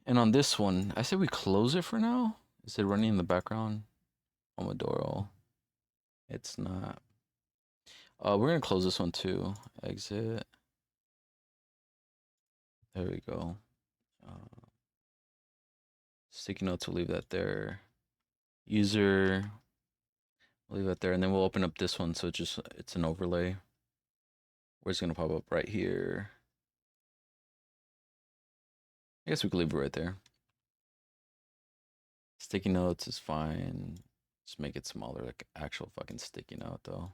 And on this one, I said we close it for now. Is it running in the background? Pomodoro. It's not. We're gonna close this one too. Exit. There we go. Sticky notes, we'll leave that there. User, we'll leave that there, and then we'll open up this one so it's an overlay. Where it's gonna pop up right here. I guess we could leave it right there. Sticky notes is fine. Just make it smaller, like actual fucking sticky note though.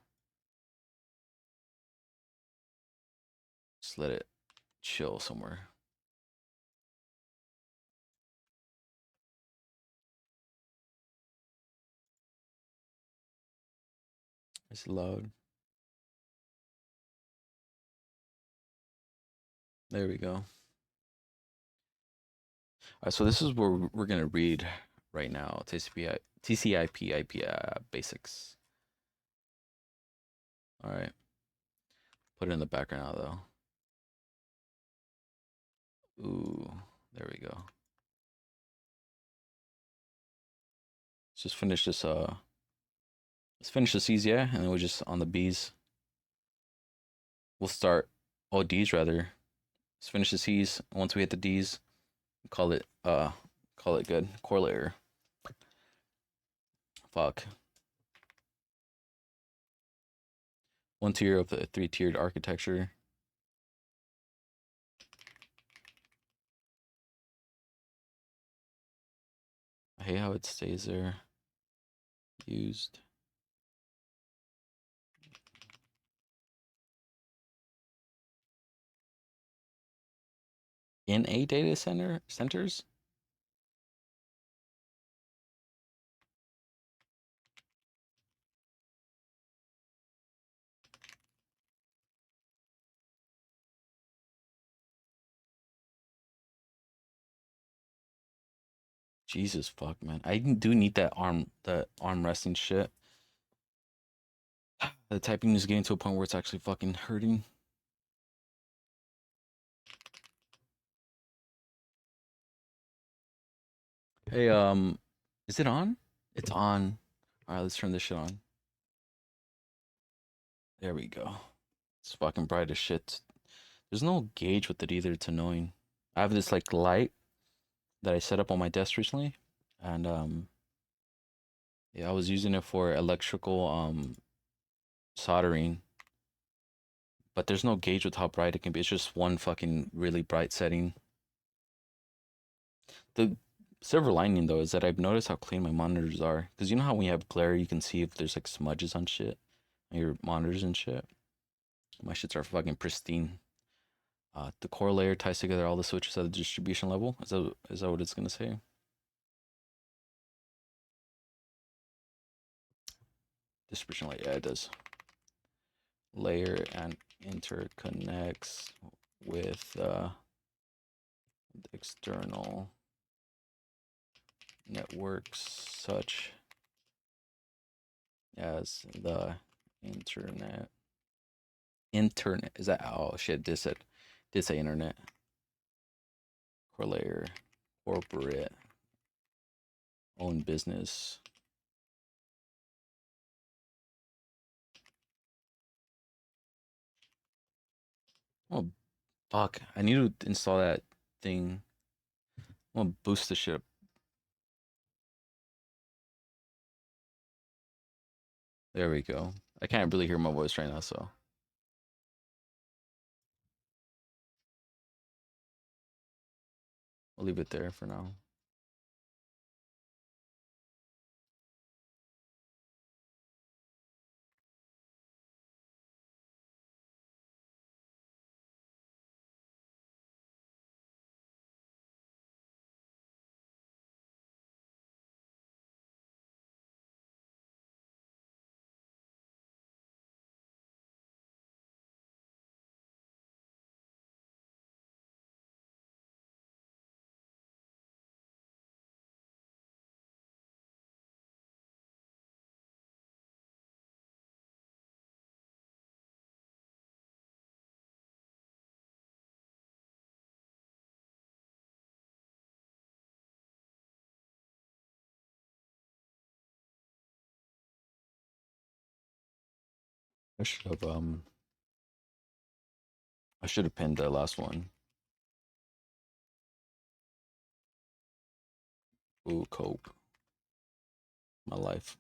Just let it chill somewhere. It's loud. There we go. All right, so this is where we're gonna read right now. TCP TCP IP basics. All right, put it in the background now, though. Ooh, there we go. Let's just finish this. Let's finish the C's, yeah, and then we're just on the B's. We'll start. Oh, D's rather. Let's finish the C's. Once we hit the D's, call it call it good. Core layer. Fuck. One tier of the three-tiered architecture. I hate how it stays there. Used. In a data centers. Jesus fuck, man. I do need that arm resting shit. The typing is getting to a point where it's actually fucking hurting. Hey, is it on? It's on. All right, let's turn this shit on. There we go. It's fucking bright as shit. There's no gauge with it either. It's annoying. I have this like light that I set up on my desk recently, and yeah, I was using it for electrical soldering, but there's no gauge with how bright it can be. It's just one fucking really bright setting. The silver lining though is that I've noticed how clean my monitors are. Because you know how when you have glare, you can see if there's like smudges on shit on your monitors and shit. My shits are fucking pristine. The core layer ties together all the switches at the distribution level. Is that what it's gonna say? Distribution layer, yeah, it does. Layer and interconnects with external networks such as the internet. Internet is that? Oh shit! This say internet. Core layer, corporate, own business. Oh fuck! I need to install that thing. I'm gonna boost the shit up. There we go. I can't really hear my voice right now, so I'll leave it there for now. I should have I should have pinned the last one. Ooh, cope. My life.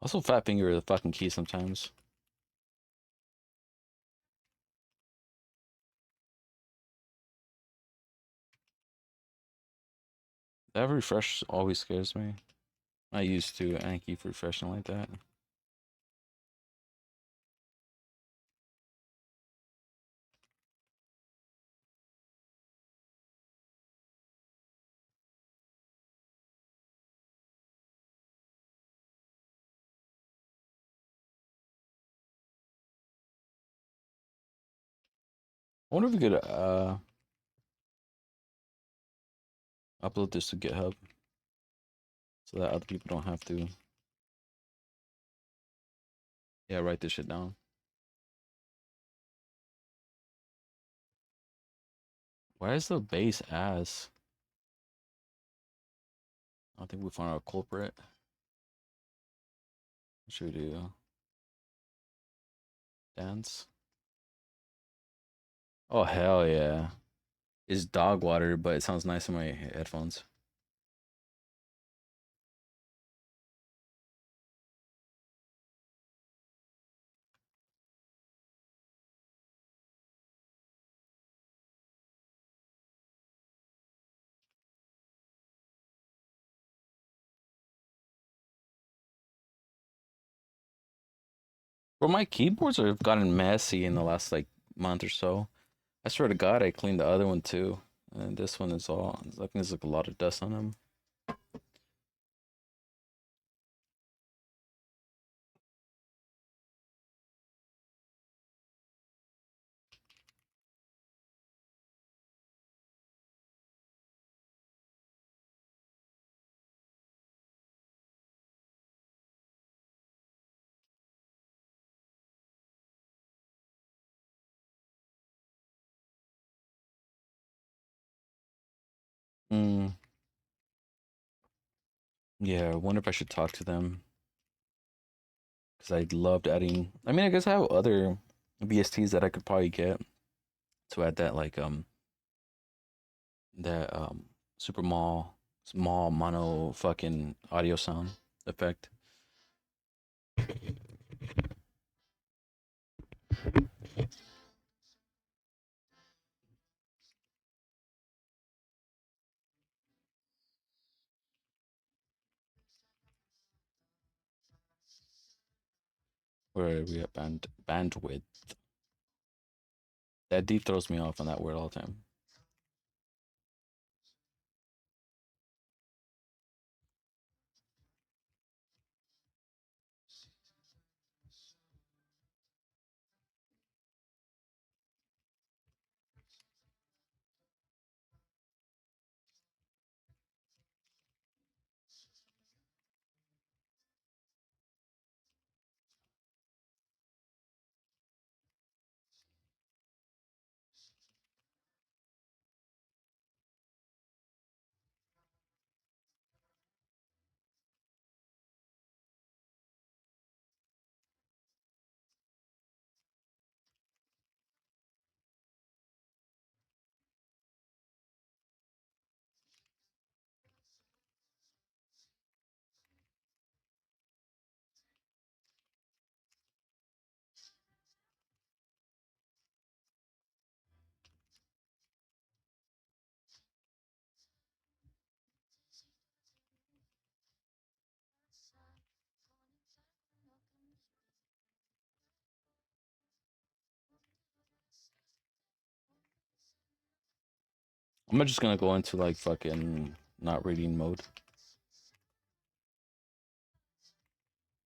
Also, fat finger the fucking key sometimes. That refresh always scares me. I used to. I keep refreshing like that. wonder if we could upload this to GitHub so that other people don't have to, yeah, write this shit down. Why is the bass ass? I think we found our culprit. What should we do? Dance? Oh hell yeah! It's dog water, but it sounds nice in my headphones. But my keyboards have gotten messy in the last like month or so. I swear to God, I cleaned the other one too, and this one is all. I think there's like a lot of dust on them. Mm, yeah, I wonder if I should talk to them because I loved adding. I mean, I guess I have other VSTs that I could probably get to add that that super small mono fucking audio sound effect. Where are we at bandwidth? That D throws me off on that word all the time. I'm just gonna go into like fucking not reading mode.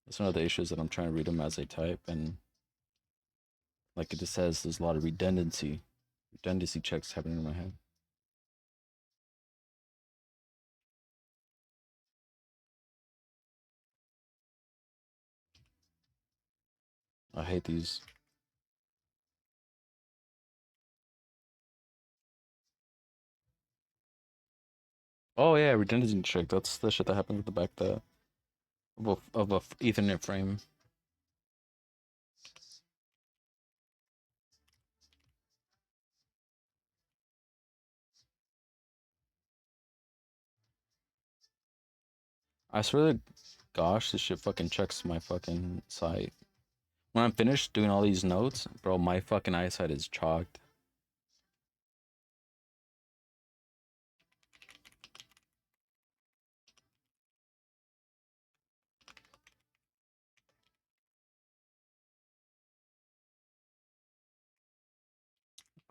That's one of the issues that I'm trying to read them as I type, and like it just says, there's a lot of redundancy checks happening in my head. I hate these. Oh yeah, redundancy check. That's the shit that happens with the back of a Ethernet frame. I swear to gosh, this shit fucking checks my fucking sight. When I'm finished doing all these notes, bro, my fucking eyesight is chalked.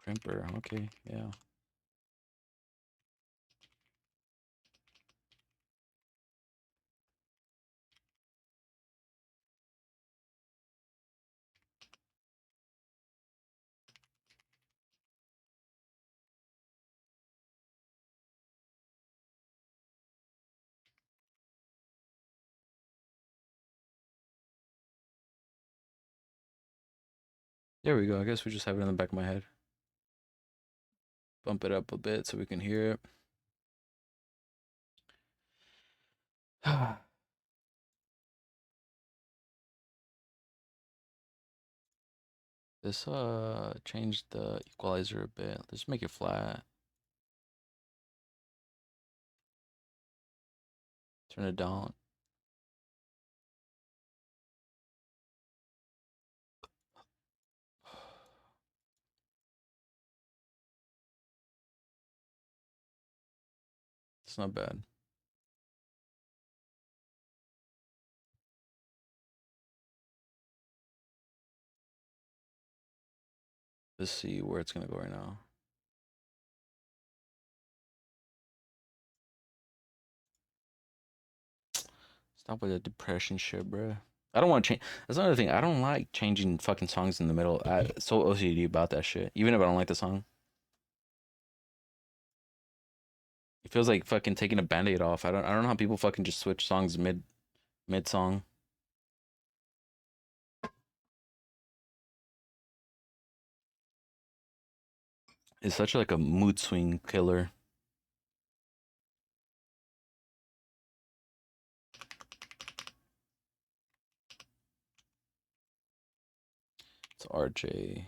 Crimper, okay, yeah. There we go. I guess we just have it in the back of my head. Bump it up a bit so we can hear it. This change the equalizer a bit. Let's make it flat. Turn it down. It's not bad. Let's see where it's gonna go right now. Stop with the depression shit, bro. I don't want to change. That's another thing. I don't like changing fucking songs in the middle. I so OCD about that shit. Even if I don't like the song, it feels like fucking taking a band-aid off. I don't know how people fucking just switch songs mid song. It's such like a mood swing killer. It's RJ.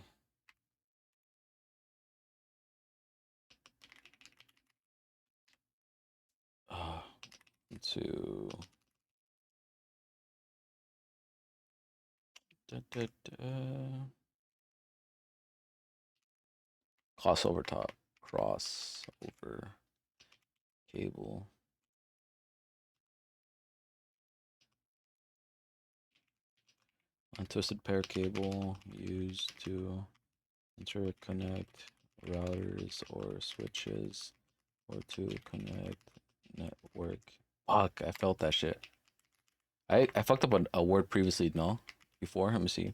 To da, da, da. Crossover top. Crossover cable. Untwisted pair cable used to interconnect routers or switches or to connect network. Fuck, I felt that shit. I fucked up a word previously, no? Before, let me see.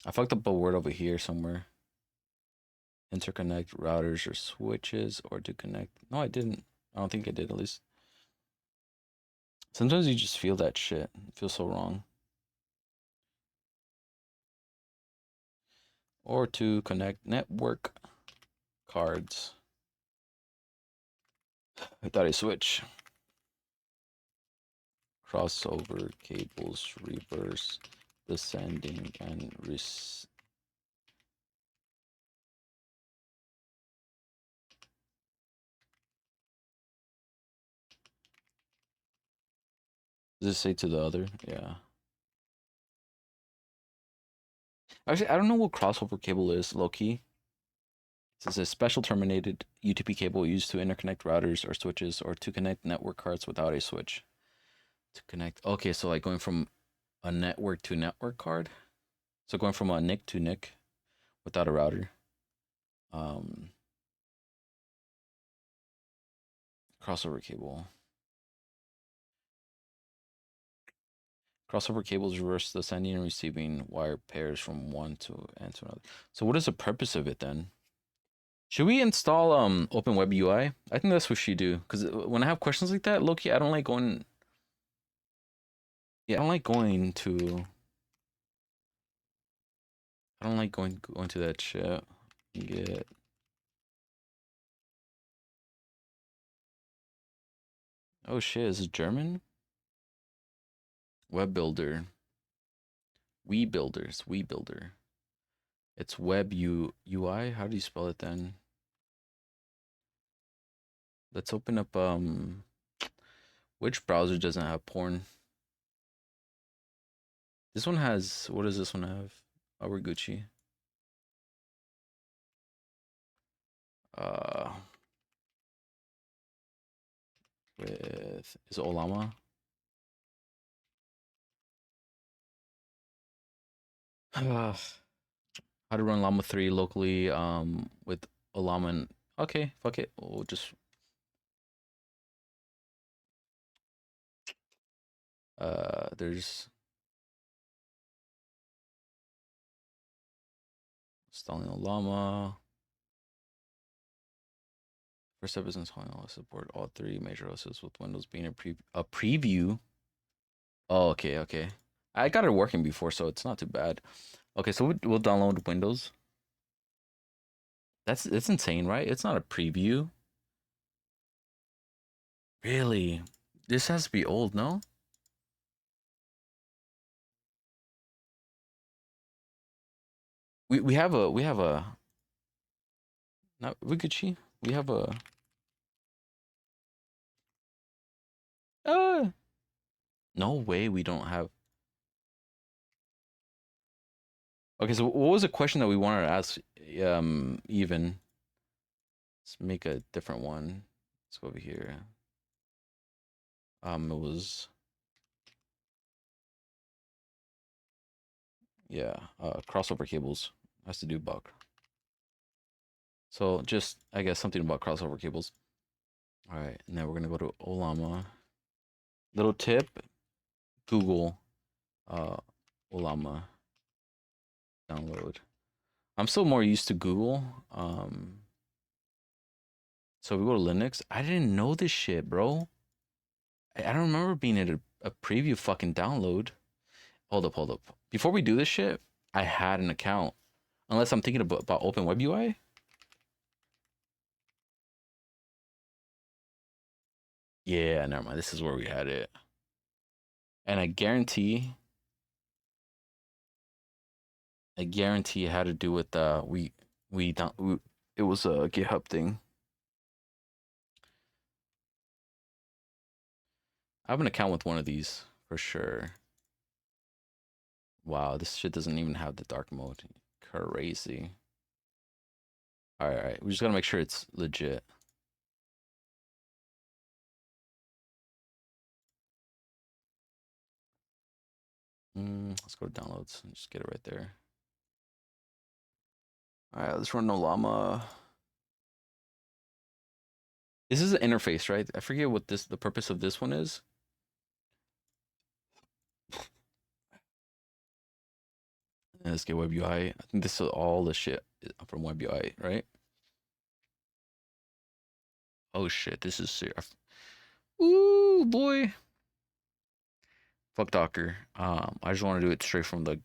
I fucked up a word over here somewhere. Interconnect routers or switches or to connect. No, I didn't. I don't think I did, at least. Sometimes you just feel that shit. It feels so wrong. Or to connect network cards. I thought I switch. Crossover cables, reverse, descending, and does it say to the other? Yeah. Actually, I don't know what crossover cable is, low key. This is a special terminated UTP cable used to interconnect routers or switches or to connect network cards without a switch. To connect. Okay, so like going from a network to network card. So going from a NIC to NIC without a router. Um, Crossover cable. Crossover cables reverse the sending and receiving wire pairs from one to and to another. So what is the purpose of it then? Should we install Open Web UI? I think that's what she do. Because when I have questions like that, Loki, I don't like going. Yeah, I don't like going to. I don't like going to that shit. Get. Oh shit! Is it German? Web builder. We builders. We builder. It's Web UI. How do you spell it then? Let's open up which browser doesn't have porn? This one has, what does this one have? Oh, we're Gucci. Uh with is it Olama? How to run Llama 3 locally with Olama and okay, fuck it. We'll just there's installing Olama. First step is installing all support all three major OSs with Windows being a preview. Oh, okay, okay. I got it working before, so it's not too bad. Okay, so we'll download Windows. It's insane, right? It's not a preview. Really? This has to be old, no? We have a not Rikuchi. We have a uh no way we don't have. Okay, so what was the question that we wanted to ask even? Let's make a different one. Let's go over here. It was yeah, crossover cables has to do buck. So just I guess something about crossover cables. All right, and then we're gonna go to Olama. Little tip: Google uh Olama download. I'm still more used to Google. So we go to Linux. I didn't know this shit, bro. I don't remember being in a preview fucking download. Hold up, hold up. Before we do this shit, I had an account. Unless I'm thinking about Open Web UI. Yeah, never mind. This is where we had it. And I guarantee it had to do with we don't we, it was a GitHub thing. I have an account with one of these for sure. Wow, this shit doesn't even have the dark mode. Crazy. All right. We just gotta make sure it's legit. Let's go to downloads and just get it right there. All right, let's run no llama. This is an interface, right? I forget what the purpose of this one is. And let's get web UI. I think this is all the shit from web UI, right? Oh shit, this is serious. Ooh boy. Fuck Docker. I just want to do it straight from the.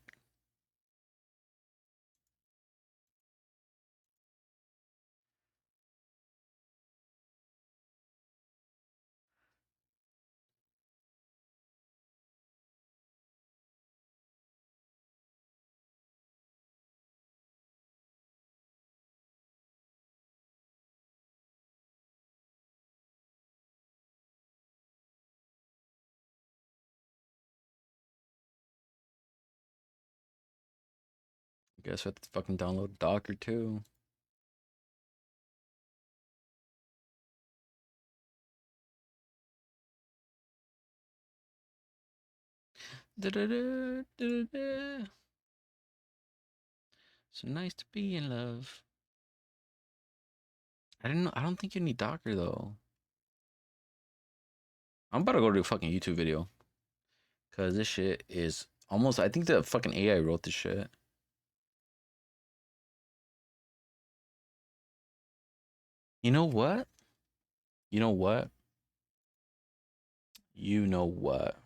I guess I have to fucking download Docker too. Da-da-da, da-da-da. So nice to be in love. I didn't know. I don't think you need Docker though. I'm about to go to a fucking YouTube video because this shit is almost. I think the fucking AI wrote this shit. You know what? You know what? You know what?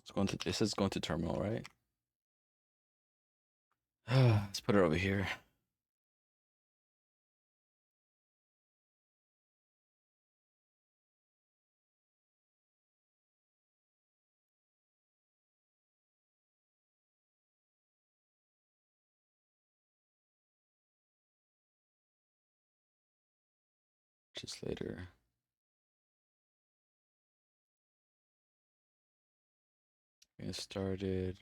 It's going to. It says going to terminal, right? Let's put it over here. Just later. Get started.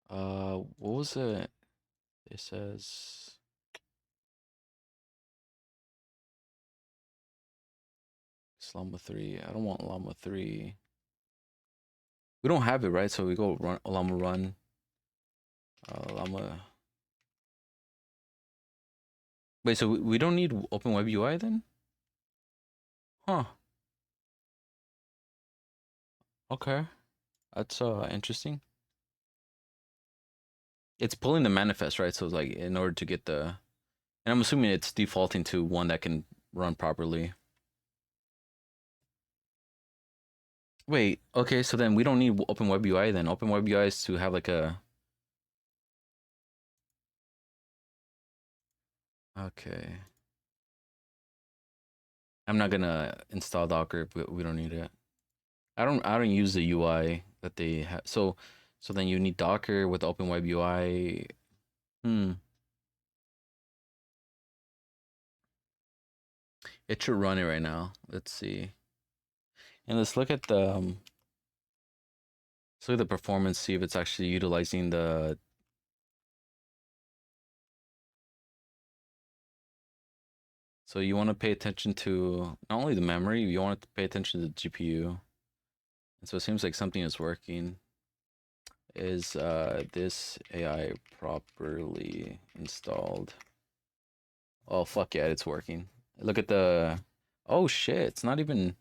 What was it? It says Llama 3. I don't want Llama 3. We don't have it, right? So we go run Llama run. Llama. Wait, so we don't need Open Web UI then? Huh. Okay. That's interesting. It's pulling the manifest, right? So it's like in order to get the, and I'm assuming it's defaulting to one that can run properly. Wait, okay, so then we don't need Open Web UI then. Open Web UI is to have like a... Okay. I'm not gonna install Docker, but we don't need it. I don't use the UI that they have. So then you need Docker with Open Web UI. Hmm. It should run it right now. Let's see. And let's look at the let's look at the performance, see if it's actually utilizing the... So you want to pay attention to not only the memory, you want to pay attention to the GPU. And so it seems like something is working. Is this AI properly installed? Oh fuck yeah, it's working. Look at the... Oh shit, it's not even...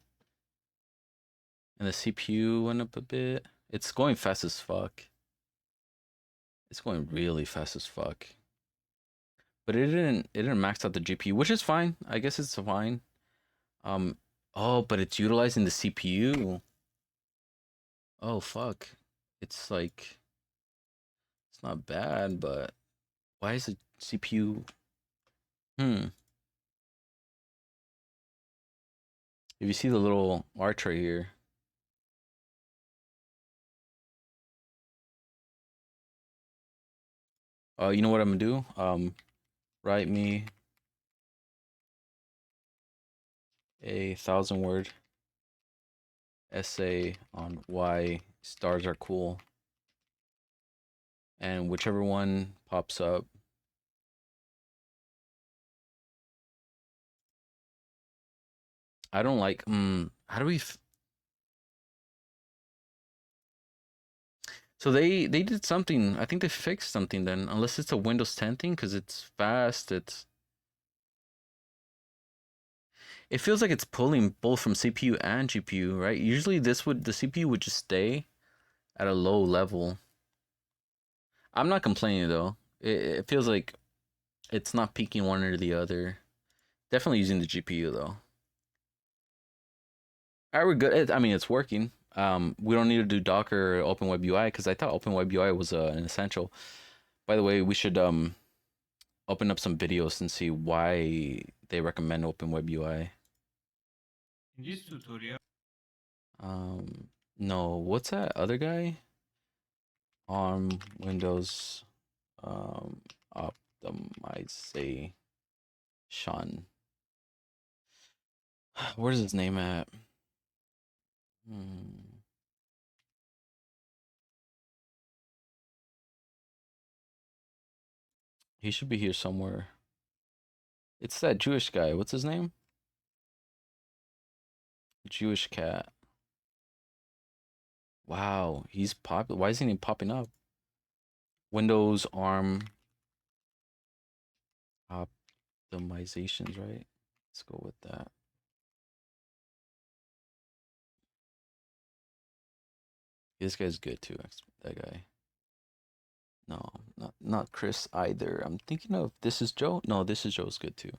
And the CPU went up a bit. It's going fast as fuck. It's going really fast as fuck. But it didn't max out the GPU, which is fine. I guess it's fine. Um oh, but it's utilizing the CPU. Oh fuck. It's like it's not bad, but why is the CPU... Hmm. If you see the little arch right here. You know what I'm gonna do? Write me a 1,000-word essay on why stars are cool. And whichever one pops up. I don't like... how do we... So they did something. I think they fixed something then. Unless it's a Windows 10 thing, because it's fast. It feels like it's pulling both from CPU and GPU, right? Usually the CPU would just stay at a low level. I'm not complaining though. It feels like it's not peaking one or the other. Definitely using the GPU though. Alright, we're good. I mean, it's working. We don't need to do Docker or Open Web UI because I thought Open Web UI was an essential. By the way, we should open up some videos and see why they recommend Open Web UI. In this tutorial, No, what's that other guy? ARM Windows optimization. Where's his name at? He should be here somewhere. It's that Jewish guy. What's his name? Jewish cat. Wow, he's popular. Why isn't he popping up? Windows ARM optimizations, right? Let's go with that. This guy's good too. That guy. No, not Chris either. I'm thinking of This Is Joe. No, This Is Joe's good too,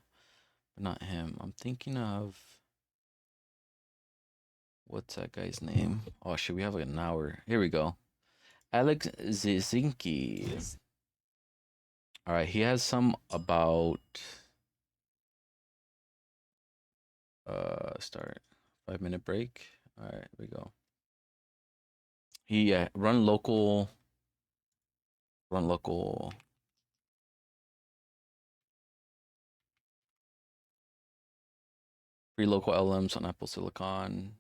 but not him. I'm thinking of... What's that guy's name? Oh shit, we have like an hour. Here we go. Alex Zizinski. All right, he has some about start 5-minute break. All right, here we go. He run local free local LMs on Apple Silicon.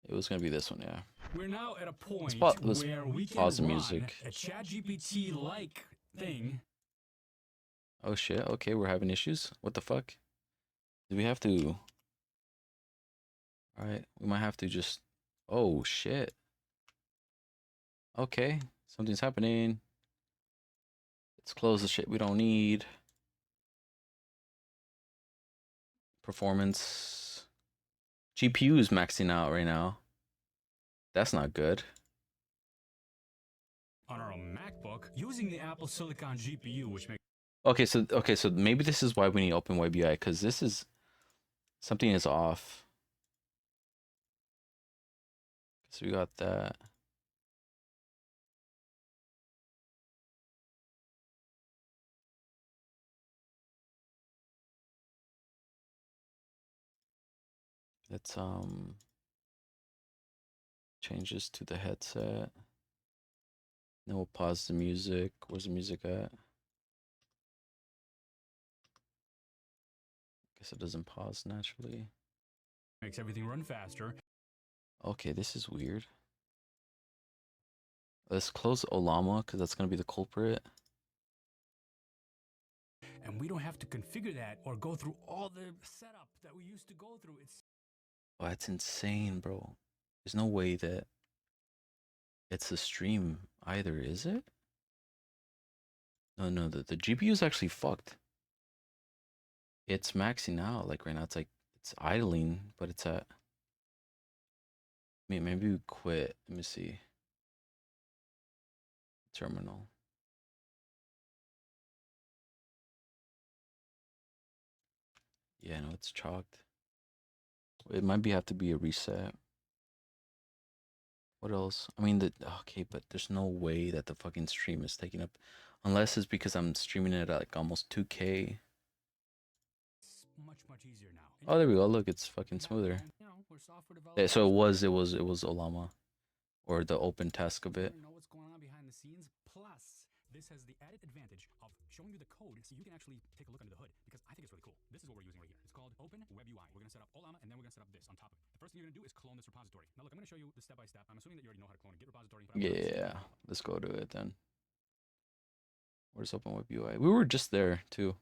It was gonna be this one, yeah. we're now at a point Let's where we can pause the run music. a ChatGPT-like thing. Oh shit, okay, we're having issues. What the fuck? Do we have to... Alright, we might have to just... Oh shit. Okay, something's happening. Let's close the shit we don't need. Performance. GPU is maxing out right now. That's not good. On our MacBook, using the Apple Silicon GPU, which makes... Okay, so maybe this is why we need OpenWebUI because this is something is off. So we got that. Let's change this to the headset. Then we'll pause the music. Where's the music at? Guess it doesn't pause naturally. Makes everything run faster. Okay, this is weird. Let's close Olama because that's gonna be the culprit. And we don't have to configure that or go through all the setup that we used to go through. It's Oh, that's insane, bro. There's no way that it's the stream either, is it? No, no, the GPU is actually fucked. It's maxing out. Like right now, it's idling, but it's at. Maybe we quit. Let me see. Terminal. Yeah, no, it's chalked. It might have to be a reset. What else? I mean, okay, but there's no way that the fucking stream is taking up, unless it's because I'm streaming it at like almost 2K. much easier now. Oh, there we go. Look, it's fucking smoother. We're software Yeah, developers. so it was Olama, or the open task of it. Know what's going on behind the scenes. Plus, this has the added advantage of showing you the code so you can actually take a look under the hood because I think it's really cool. This is what we're using right here. It's called Open Web UI. We're going to set up Olama and then we're going to set up this on top of it. The first thing you're going to do is clone this repository. Now look, I'm going to show you the step by step. I'm assuming that you already know how to clone a Git repository. But Yeah, let's go to it then. Where's Open Web UI? We were just there too.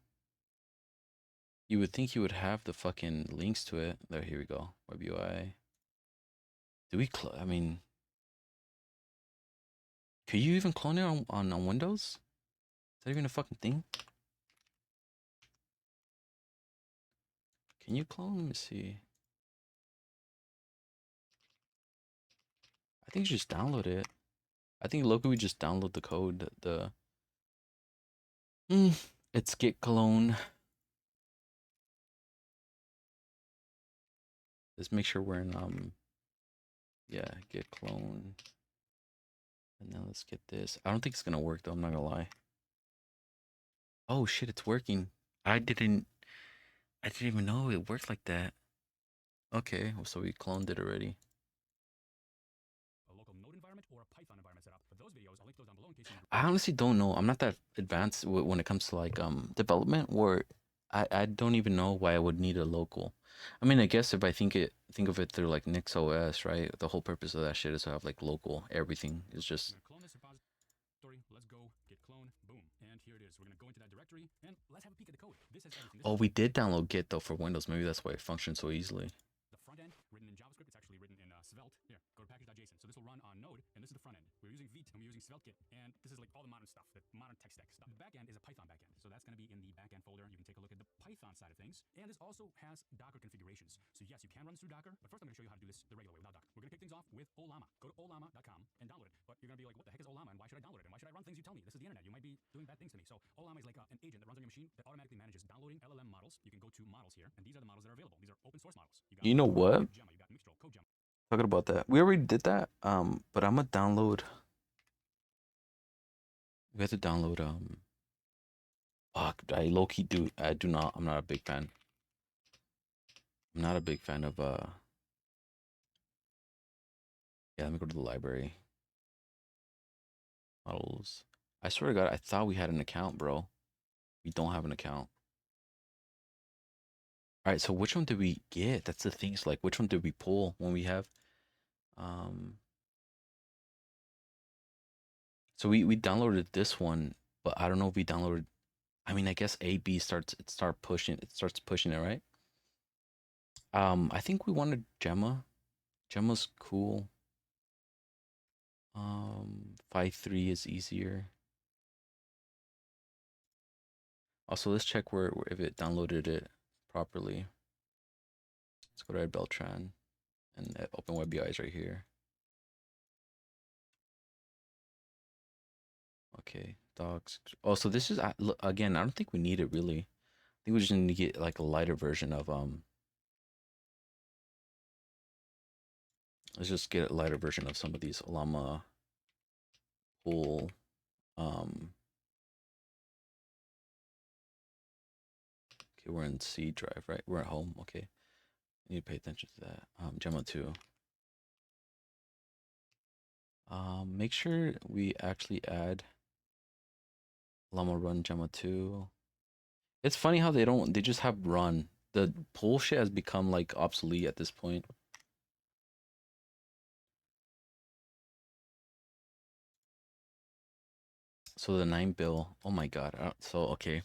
You would think you would have the fucking links to it. There, here we go. Web UI. Do we I mean, could you even clone it on Windows? Is that even a fucking thing? Can you clone? Let me see. I think you just download it. I think locally we just download the code. It's git clone. Let's make sure we're in yeah, git clone. And now let's get this. I don't think it's gonna work though, I'm not gonna lie. Oh shit, it's working. I didn't even know it worked like that. Okay, well, so we cloned it already. a local node environment or a Python environment setup. For those videos, I'll link those down below in case you I honestly don't know. I'm not that advanced when it comes to like development where I don't even know why I would need a local. I mean, I guess if I think of it through like Nix OS, right? The whole purpose of that shit is to have like local everything. It's just clone this repository. Let's go git clone. Boom. And here it is. We're going to go into that directory and let's have a peek at the code. This has everything. oh, we did download Git though for Windows. Maybe that's why it functions so easily. The front end written in JavaScript. It's actually written in Svelte. Here, go to package.json. So this will run on Node, and this is the front end. We're using Vite and we're using SvelteKit, and this is like all the modern stuff, the modern tech stack stuff. The back end is a Python backend, so that's going to be in the backend folder. You can take a look at the Python side of things, and this also has Docker configurations. So yes, you can run this through Docker, but first I'm going to show you how to do this the regular way without Docker. We're going to kick things off with Olama. Go to olama.com and download it. But you're going to be like, what the heck is Olama, and why should I download it, and why should I run things you tell me? This is the internet. You might be doing bad things to me. So Olama is like an agent that runs on your machine that automatically manages downloading LLM models. You can go to models here, and these are the models that are available. These are open source models. You know what? Gemma, you got Mixtral, CodeGemma. Talking about that. We already did that. But I'm gonna download. We have to download. Fuck. I low key do. I do not. I'm not a big fan. I'm not a big fan of. Yeah. Let me go to the library. Models. I swear to God, I thought we had an account, bro. We don't have an account. All right. So which one did we get? That's the thing. It's like which one did we pull when we have. Um. So we downloaded this one, but I don't know if we downloaded. I mean, I guess AB starts pushing it, right? I think we wanted Gemma. Gemma's cool. 5.3 is easier. Also, let's check where if it downloaded it properly. Let's go to Ed Beltran and Open Web UI is right here. Okay, dogs. Oh, so this is again. I don't think we need it really. I think we just need to get like a lighter version of Let's just get a lighter version of some of these llama pool. Um. Okay, we're in C drive, right? We're at home. Okay, need to pay attention to that. Gemma 2. Make sure we actually add llama run Gemma 2. It's funny how they just have run. The pool shit has become like obsolete at this point. So the 9 bill. Oh my god. So okay.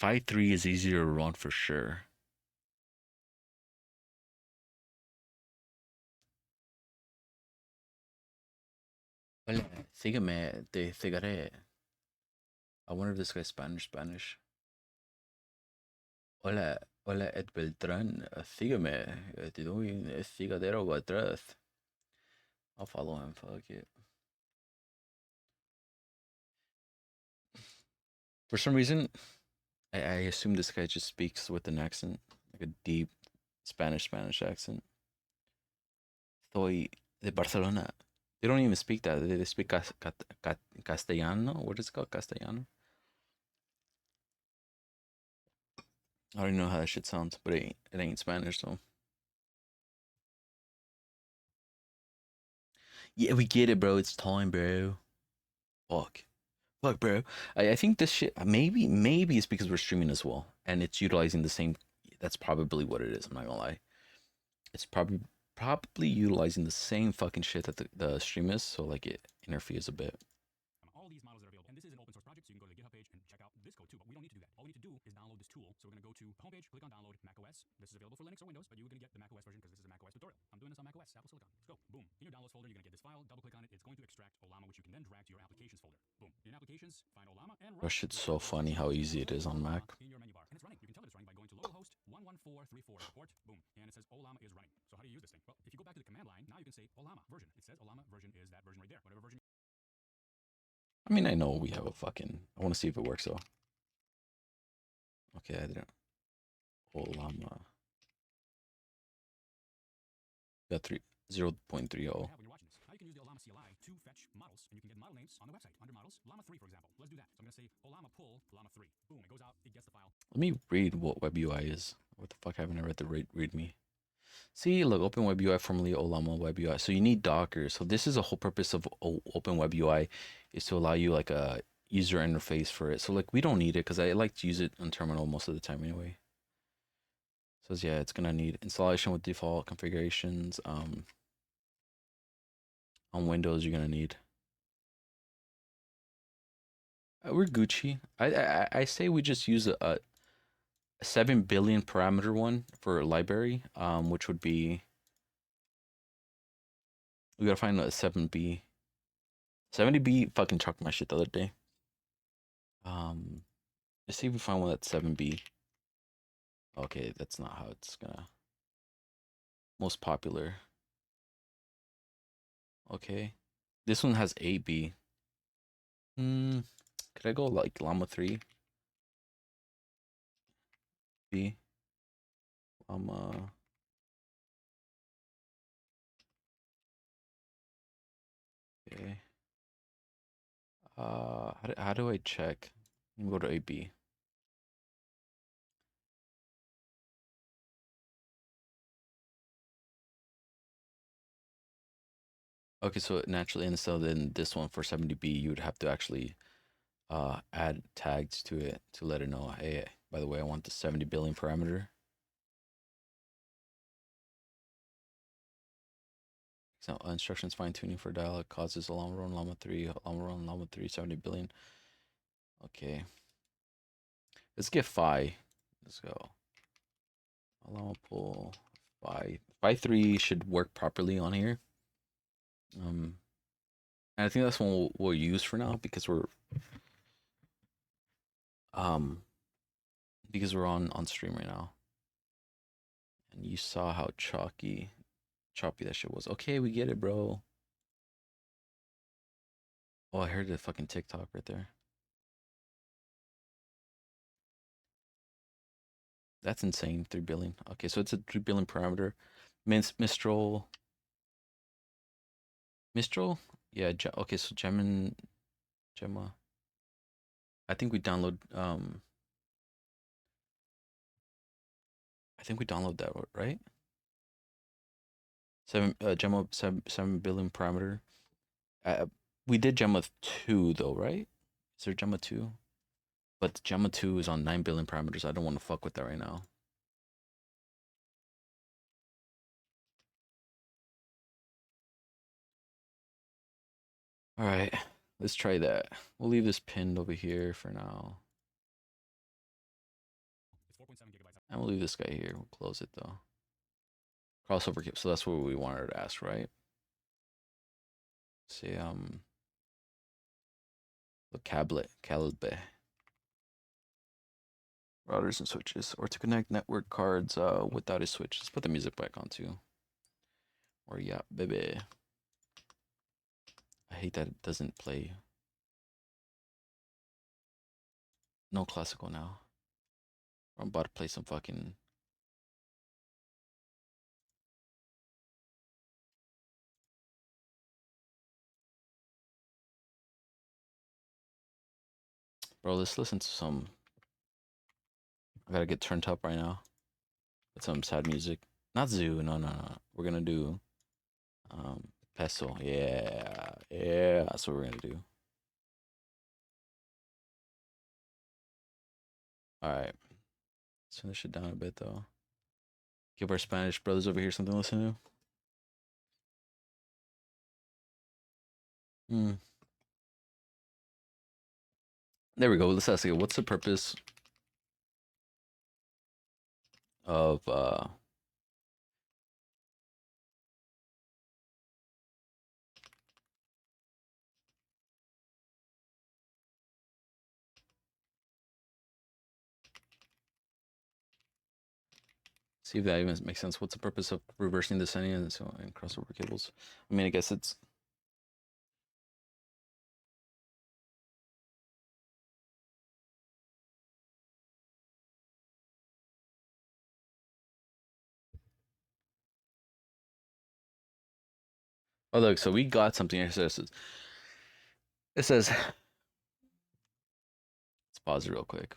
5-3 is easier to run for sure. Hola, sígueme de cigarette. I wonder if this guy's Spanish. Hola, hola Ed Beltrán. Sígueme. Te doy un cigadero atrás. I'll follow him. Fuck it. For some reason, I assume this guy just speaks with an accent, like a deep Spanish accent. Soy de Barcelona. They don't even speak that. They speak Castellano. What is it called? Castellano? I don't even know how that shit sounds, but it ain't Spanish, so. Yeah, we get it, bro. It's time, bro. Fuck. Fuck, bro. I think this shit, maybe it's because we're streaming as well. And it's utilizing the same. That's probably what it is. I'm not gonna lie. It's probably utilizing the same fucking shit that the stream is, so like it interferes a bit. All these models that are available. And this is an open source project, so you can go to the GitHub page and check out this code too. But we don't need to do that. All we need to do is download this tool. So we're going to go to homepage, click on download macOS. This is available for Linux or Windows, but you're going to get the macOS version because this is a macOS tutorial. I'm doing this on macOS, Apple Silicon. Let's go. Boom. In your downloads folder, you're going to get this file. Double click on it. It's going to extract Olama, which you can then drag to your applications folder. Boom. In applications, find Olama and run That it. shit's so funny how easy it is on Mac. In your menu bar. And it's running. You can tell that it's running by going to localhost 11434 port. Boom. And it says Olama is running. So how do you use this thing? Well, if you go back to the command line, now you can say Olama version. It says Olama version is that version right there. Whatever version. I mean, I know we have a fucking. I want to see if it works though. Okay, I didn't. Olama. Got 0.30. When you're watching this. Now you can use the Olama CLI to fetch models, and you can get model names on the website under models. Llama 3, for example. Let's do that. So I'm gonna say Olama pull Llama 3. Boom, it goes out, it gets the file. Let me read what WebUI is. What the fuck haven't I read the README? See, look, Open WebUI, formerly Olama WebUI. So you need Docker. So this is the whole purpose of Open WebUI, is to allow you like a user interface for it. So like we don't need it because I like to use it on terminal most of the time anyway. So yeah, it's gonna need installation with default configurations. On Windows you're gonna need. We're Gucci. I say we just use a 7 billion parameter one for library, which would be, we gotta find a 7B. 70B fucking chucked my shit the other day. Let's see if we find one that's 7B. Okay, that's not how it's gonna. Most popular. Okay. This one has 8B. Could I go like Llama 3? B. Llama. Okay. How do I check? Let me go to AB. Okay, so naturally instead in this one for 70B, you would have to actually add tags to it to let it know, hey, by the way, I want the 70 billion parameter. So instructions fine tuning for dialog causes Llama run Llama 3, Llama run Llama 3, 70 billion. Okay. Let's get Phi. Let's go. Llama pull Phi. Phi 3 should work properly on here. And I think that's one we'll use for now because we're on stream right now. And you saw how choppy that shit was. Okay, we get it, bro. Oh, I heard the fucking TikTok right there. That's insane. 3 billion. Okay, so it's a 3 billion parameter. Mistral. Mistral? Yeah. Okay, so Gemma. I think we download. I think we download that right. Gemma 7 billion parameter. Uh, we did Gemma 2 though, right? Is there Gemma 2? But Gemma 2 is on 9 billion parameters. I don't want to fuck with that right now. All right, let's try that. We'll leave this pinned over here for now. It's 4.7 gigabytes. And we'll leave this guy here. We'll close it though. Crossover cable. So that's what we wanted to ask, right? Say the cable routers and switches, or to connect network cards without a switch. Let's put the music back on too. Or yeah, baby. I hate that it doesn't play. No classical now. I'm about to play some fucking. Bro, let's listen to some. I gotta get turned up right now with some sad music. Not Zoo, no, no, no. We're gonna do Peso. Yeah, yeah. That's what we're gonna do. All right. Let's turn this shit down a bit though. Give our Spanish brothers over here something to listen to. Hmm. There we go. Let's ask you, what's the purpose of see if that even makes sense. What's the purpose of reversing the sending and so and crossover cables? I mean, I guess it's oh look, so we got something here. It says let's pause it real quick.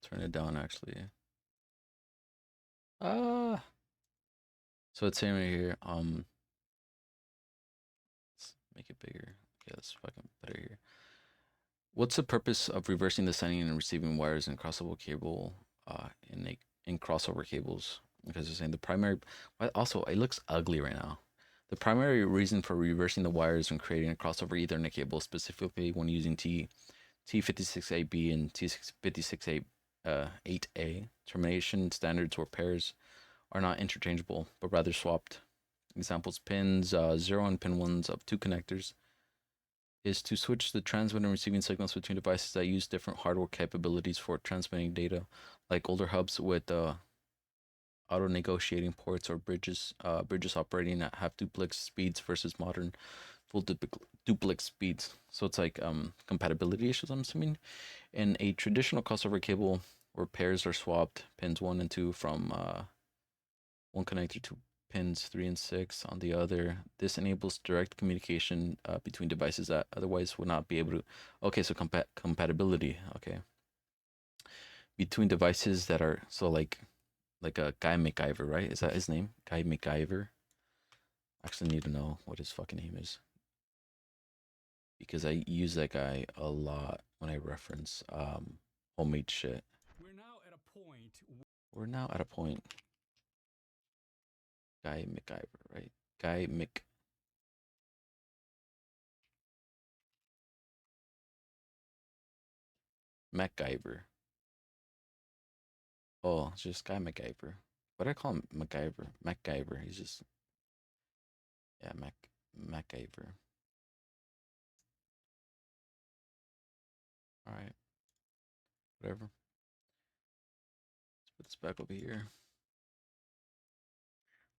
Turn it down actually. Uh so it's saying right here, let's make it bigger. Okay, let's fucking put it here. What's the purpose of reversing the sending and receiving wires in crossover cable in crossover cables? Because they're saying the primary also it looks ugly right now. The primary reason for reversing the wires when creating a crossover Ethernet cable, specifically when using T56AB and T56A 8A termination standards where pairs are not interchangeable but rather swapped. Examples: pins 0 and pin 1s of two connectors is to switch the transmitting and receiving signals between devices that use different hardware capabilities for transmitting data, like older hubs with auto negotiating ports or bridges operating at half duplex speeds versus modern full duplex speeds. So it's like compatibility issues, I'm assuming. In a traditional crossover cable where pairs are swapped, pins 1 and 2 from one connector to pins 3 and 6 on the other. This enables direct communication between devices that otherwise would not be able to. Okay, so compatibility. Okay, between devices that are so like a Guy McIver, right? Is that his name? Guy McIver. I actually need to know what his fucking name is because I use that guy a lot when I reference homemade shit. We're now at a point. We're now at a point. Guy McIver, right? Guy MacGyver. Oh, it's just Guy MacGyver. What do I call him? MacGyver. MacGyver. He's just yeah, MacGyver. All right, whatever. Let's put this back over here.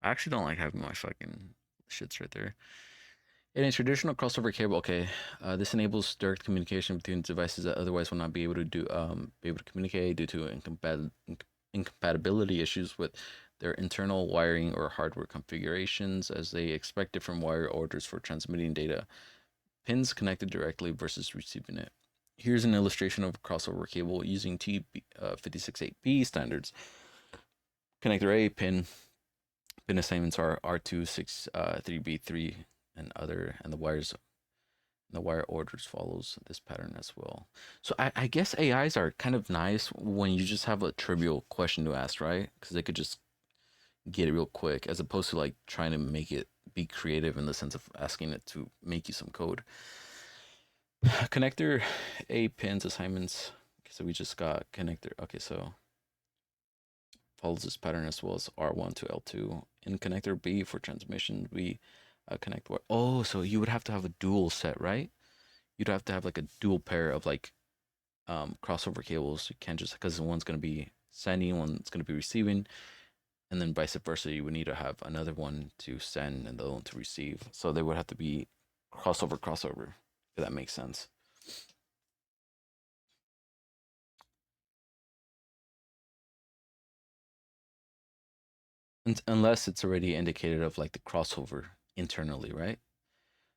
I actually don't like having my fucking shits right there. In a traditional crossover cable, okay, this enables direct communication between devices that otherwise will not be able to be able to communicate due to incompatibility issues with their internal wiring or hardware configurations, as they expect different wire orders for transmitting data, pins connected directly versus receiving it. Here's an illustration of a crossover cable using T568B standards. Connector A pin assignments are R263B3 and other, and the wire orders follows this pattern as well. So I guess AIs are kind of nice when you just have a trivial question to ask, right? Because they could just get it real quick, as opposed to like trying to make it be creative in the sense of asking it to make you some code. Connector A pins assignments. Okay, so we just got connector. Okay, so follows this pattern as well as R1 to L2. In connector B for transmission, we connect what? Oh, so you would have to have a dual set, right? You'd have to have like a dual pair of like crossover cables. You can't just, because one's going to be sending, one's going to be receiving, and then vice versa. You would need to have another one to send and the other one to receive. So they would have to be crossover. If that makes sense. Unless it's already indicated of like the crossover internally, right?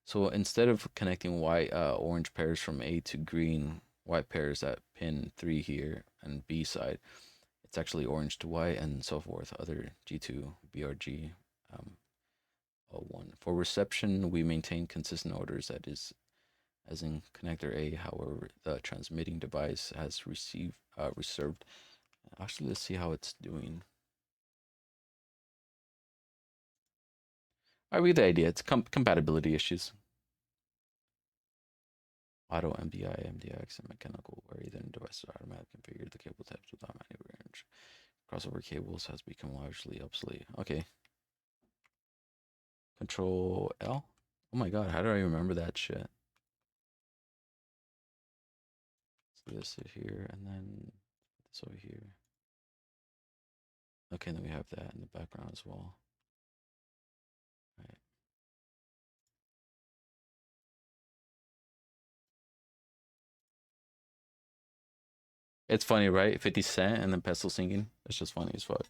So instead of connecting white orange pairs from A to green white pairs at pin 3 here and B side, it's actually orange to white and so forth. Other G2, BRG, um, O1. For reception, we maintain consistent orders, that is, as in connector A. However, the transmitting device has reserved. Actually, let's see how it's doing. I read the idea. It's compatibility issues. Auto MDI, MDX, and mechanical, where either devices are automatically configured the cable types without manual range. Crossover cables has become largely obsolete. Okay. Control L. Oh my god, how do I remember that shit? So this is here, and then this over here. Okay, then we have that in the background as well. Right. It's funny, right? 50 Cent and then Pencil singing. It's just funny as fuck.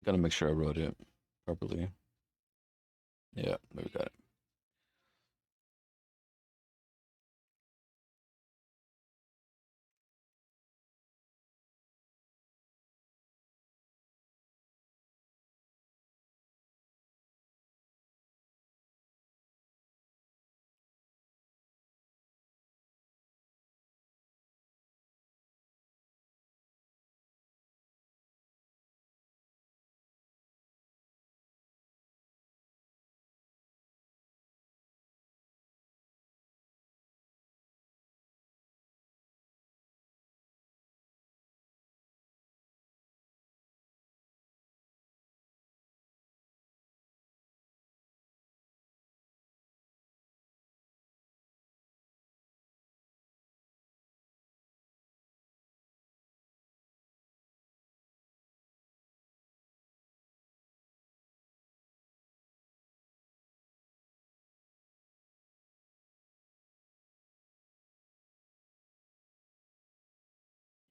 Gotta make sure I wrote it properly. Yeah, we got it.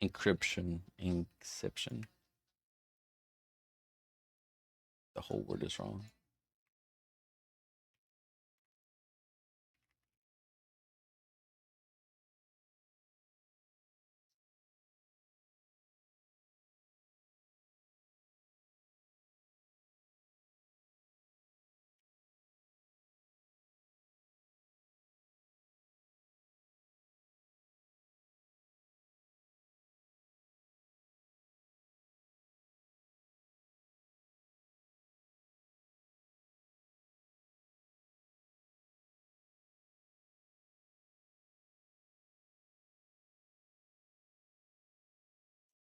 Encryption, inception. The whole word is wrong.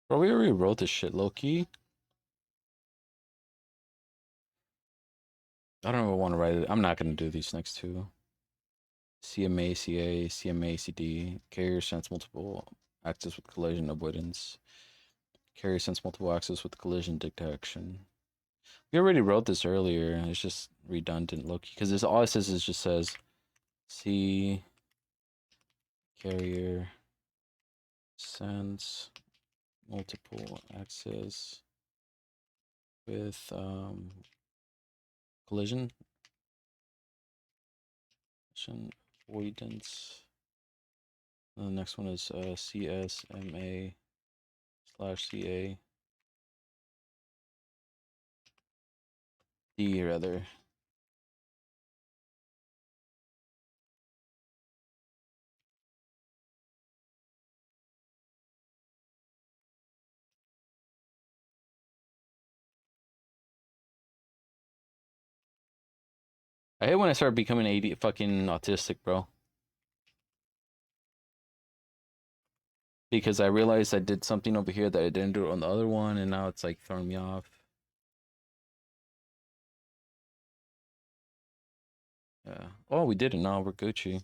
Bro, we already wrote this shit low key. I don't know if I want to write it. I'm not gonna do these next two. CMA, CA, CMA, CD. Carrier sense multiple axis with collision avoidance. Carrier sense multiple axis with collision detection. We already wrote this earlier. It's just redundant, Loki, because this all it says is just says C carrier sense multiple axis with collision avoidance. And the next one is CSMA slash CA D rather. I hate when I start becoming AD fucking autistic, bro. Because I realized I did something over here that I didn't do on the other one, and now it's like throwing me off. Yeah. Oh, we did it now. We're Gucci.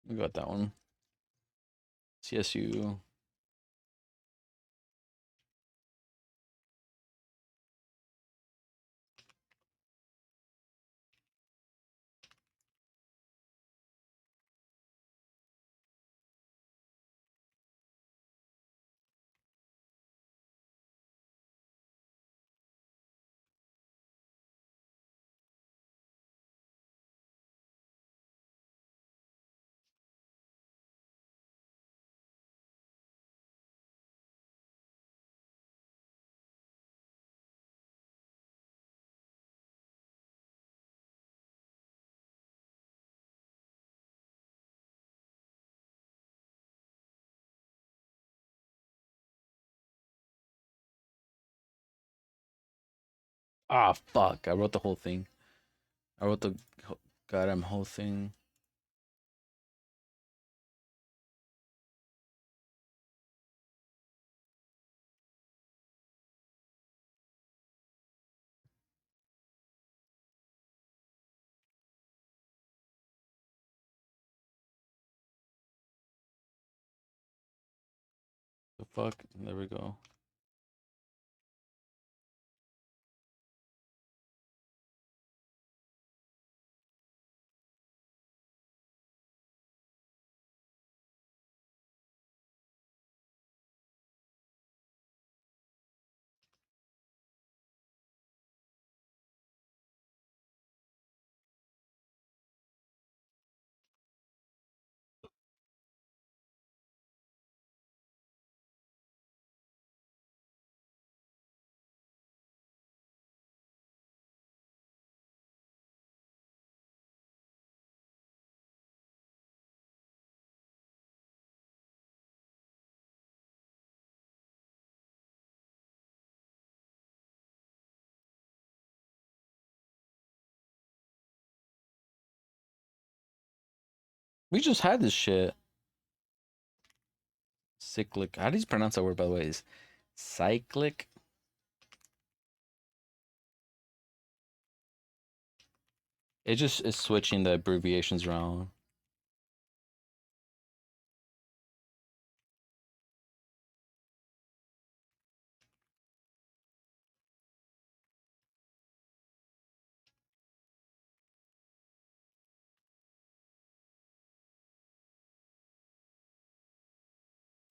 We got that one. CSU. Ah, fuck. I wrote the whole thing. I wrote the goddamn whole thing. The fuck? There we go. We just had this shit. Cyclic. How do you pronounce that word, by the way? Is cyclic? It just is switching the abbreviations around.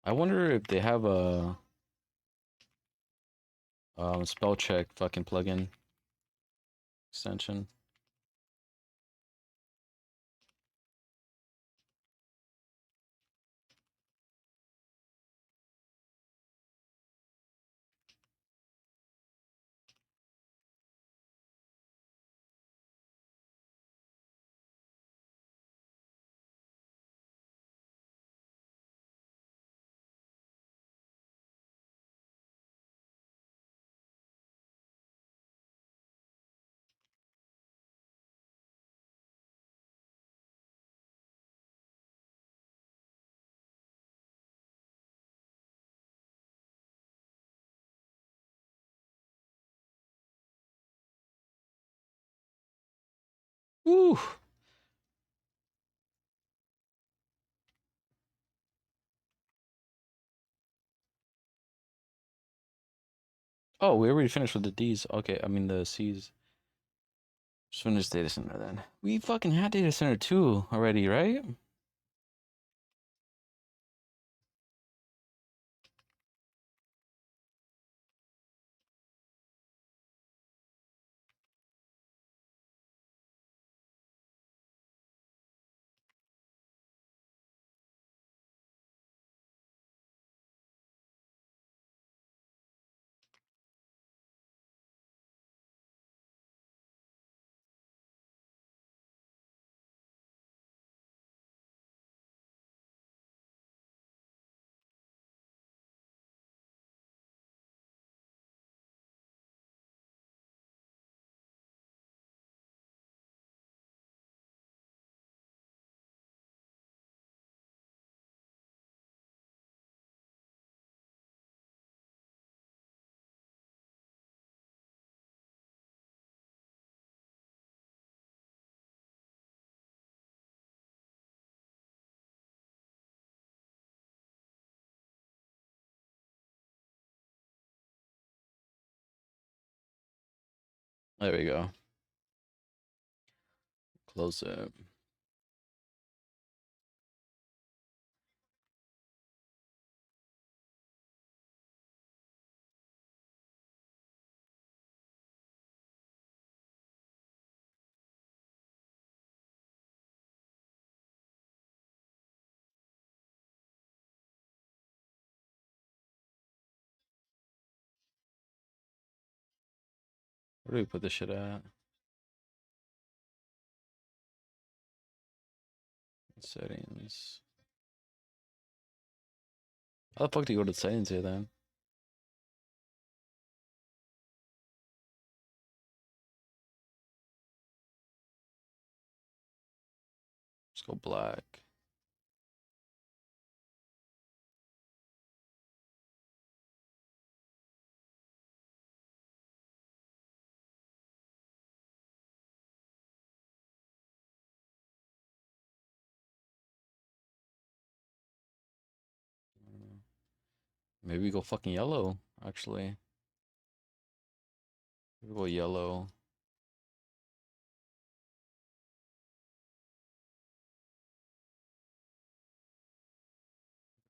I wonder if they have a spell check fucking plugin extension. Ooh. Oh, we already finished with the D's. Okay, I mean the C's. Just finished data center then. We fucking had data center two already, right? There we go. Close it. Where do we put this shit at? Settings. How the fuck do you go to settings here then? Let's go black. Maybe we go fucking yellow, actually. Maybe we go yellow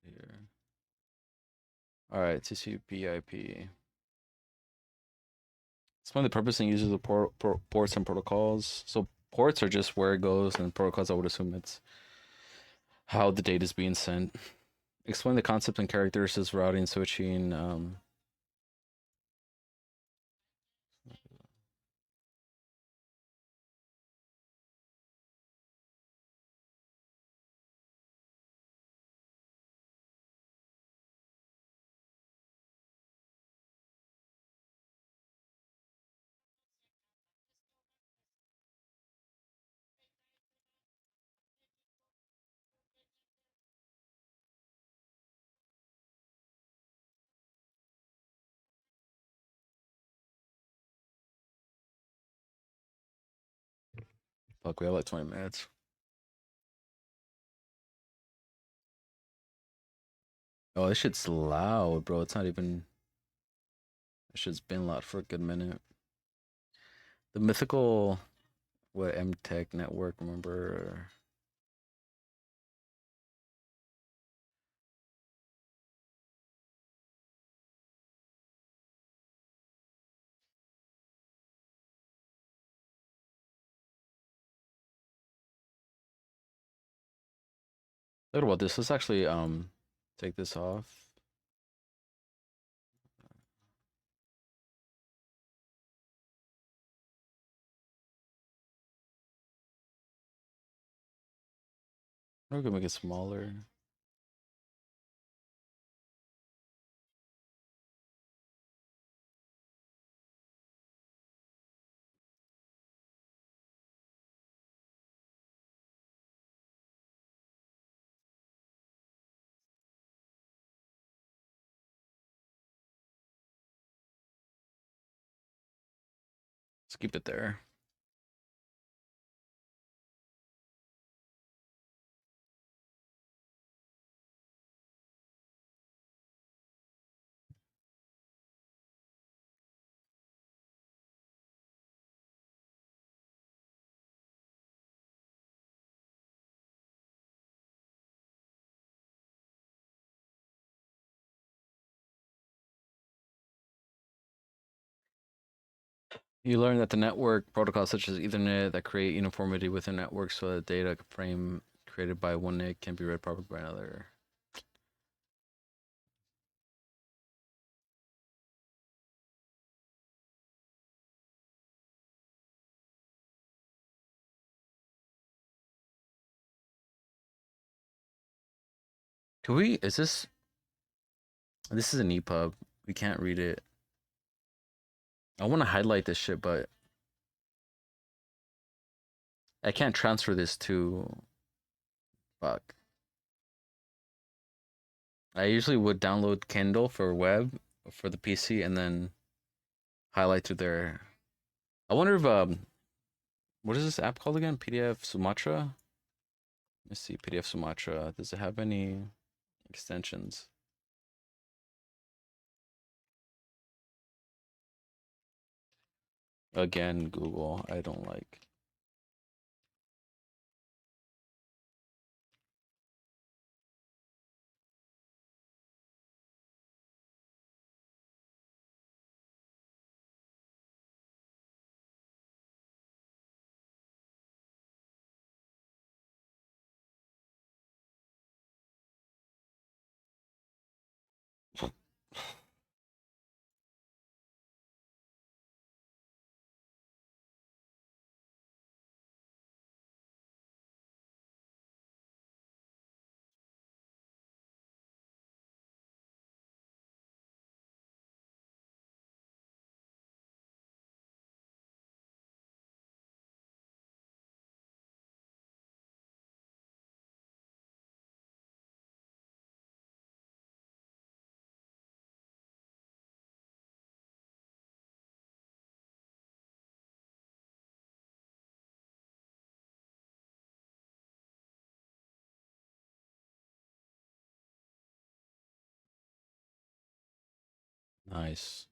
here. Alright, TCP IP. Explain the purpose and uses of ports and protocols. So ports are just where it goes, and protocols I would assume it's how the data is being sent. Explain the concept and characteristics of routing, switching. Fuck, we have like 20 minutes. Oh, this shit's loud, bro. It's not even. This shit's been loud for a good minute. The mythical, what, MTech network, remember? What about this? Let's actually take this off. We're gonna make it smaller. Let's keep it there. You learn that the network protocols such as Ethernet that create uniformity within networks so that data frame created by one NIC can be read properly by another. Can we, is this is an EPUB. We can't read it. I want to highlight this shit, but I can't transfer this to, fuck. I usually would download Kindle for web for the PC and then highlight through there. I wonder if what is this app called again? PDF Sumatra. Let's see, PDF Sumatra. Does it have any extensions? Again, Google. I don't like. Nice.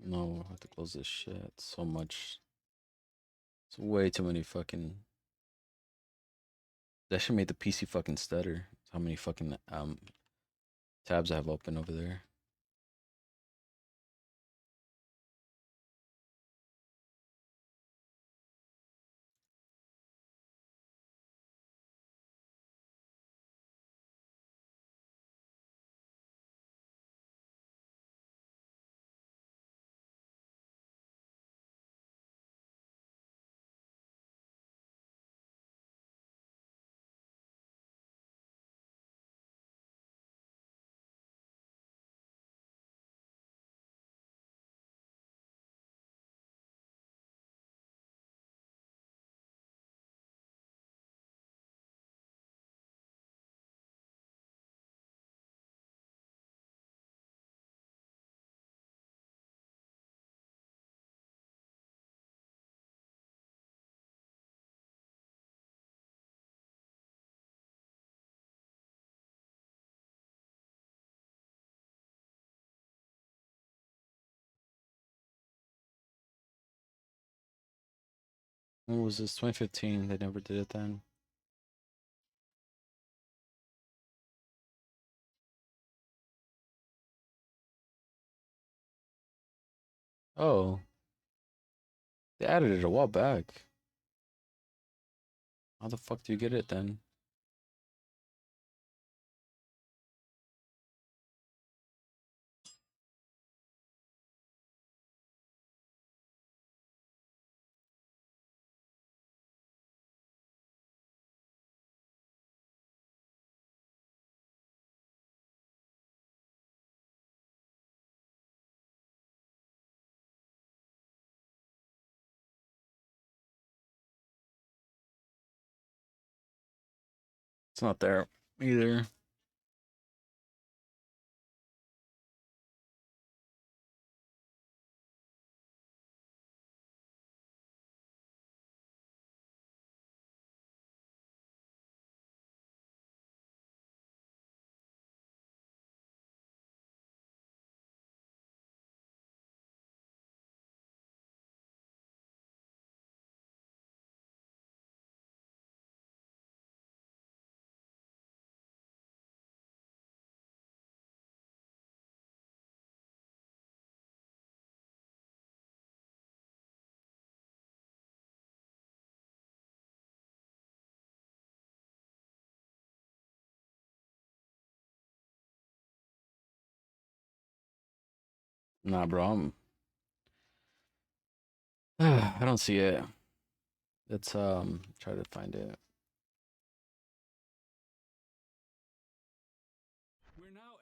No, I have to close this shit. So much. It's way too many fucking. That should make the PC fucking stutter. How many fucking tabs I have open over there? When was this? 2015. They never did it then. Oh, they added it a while back. How the fuck do you get it then? It's not there either. Nah, bro. I don't see it. Let's try to find it. We're now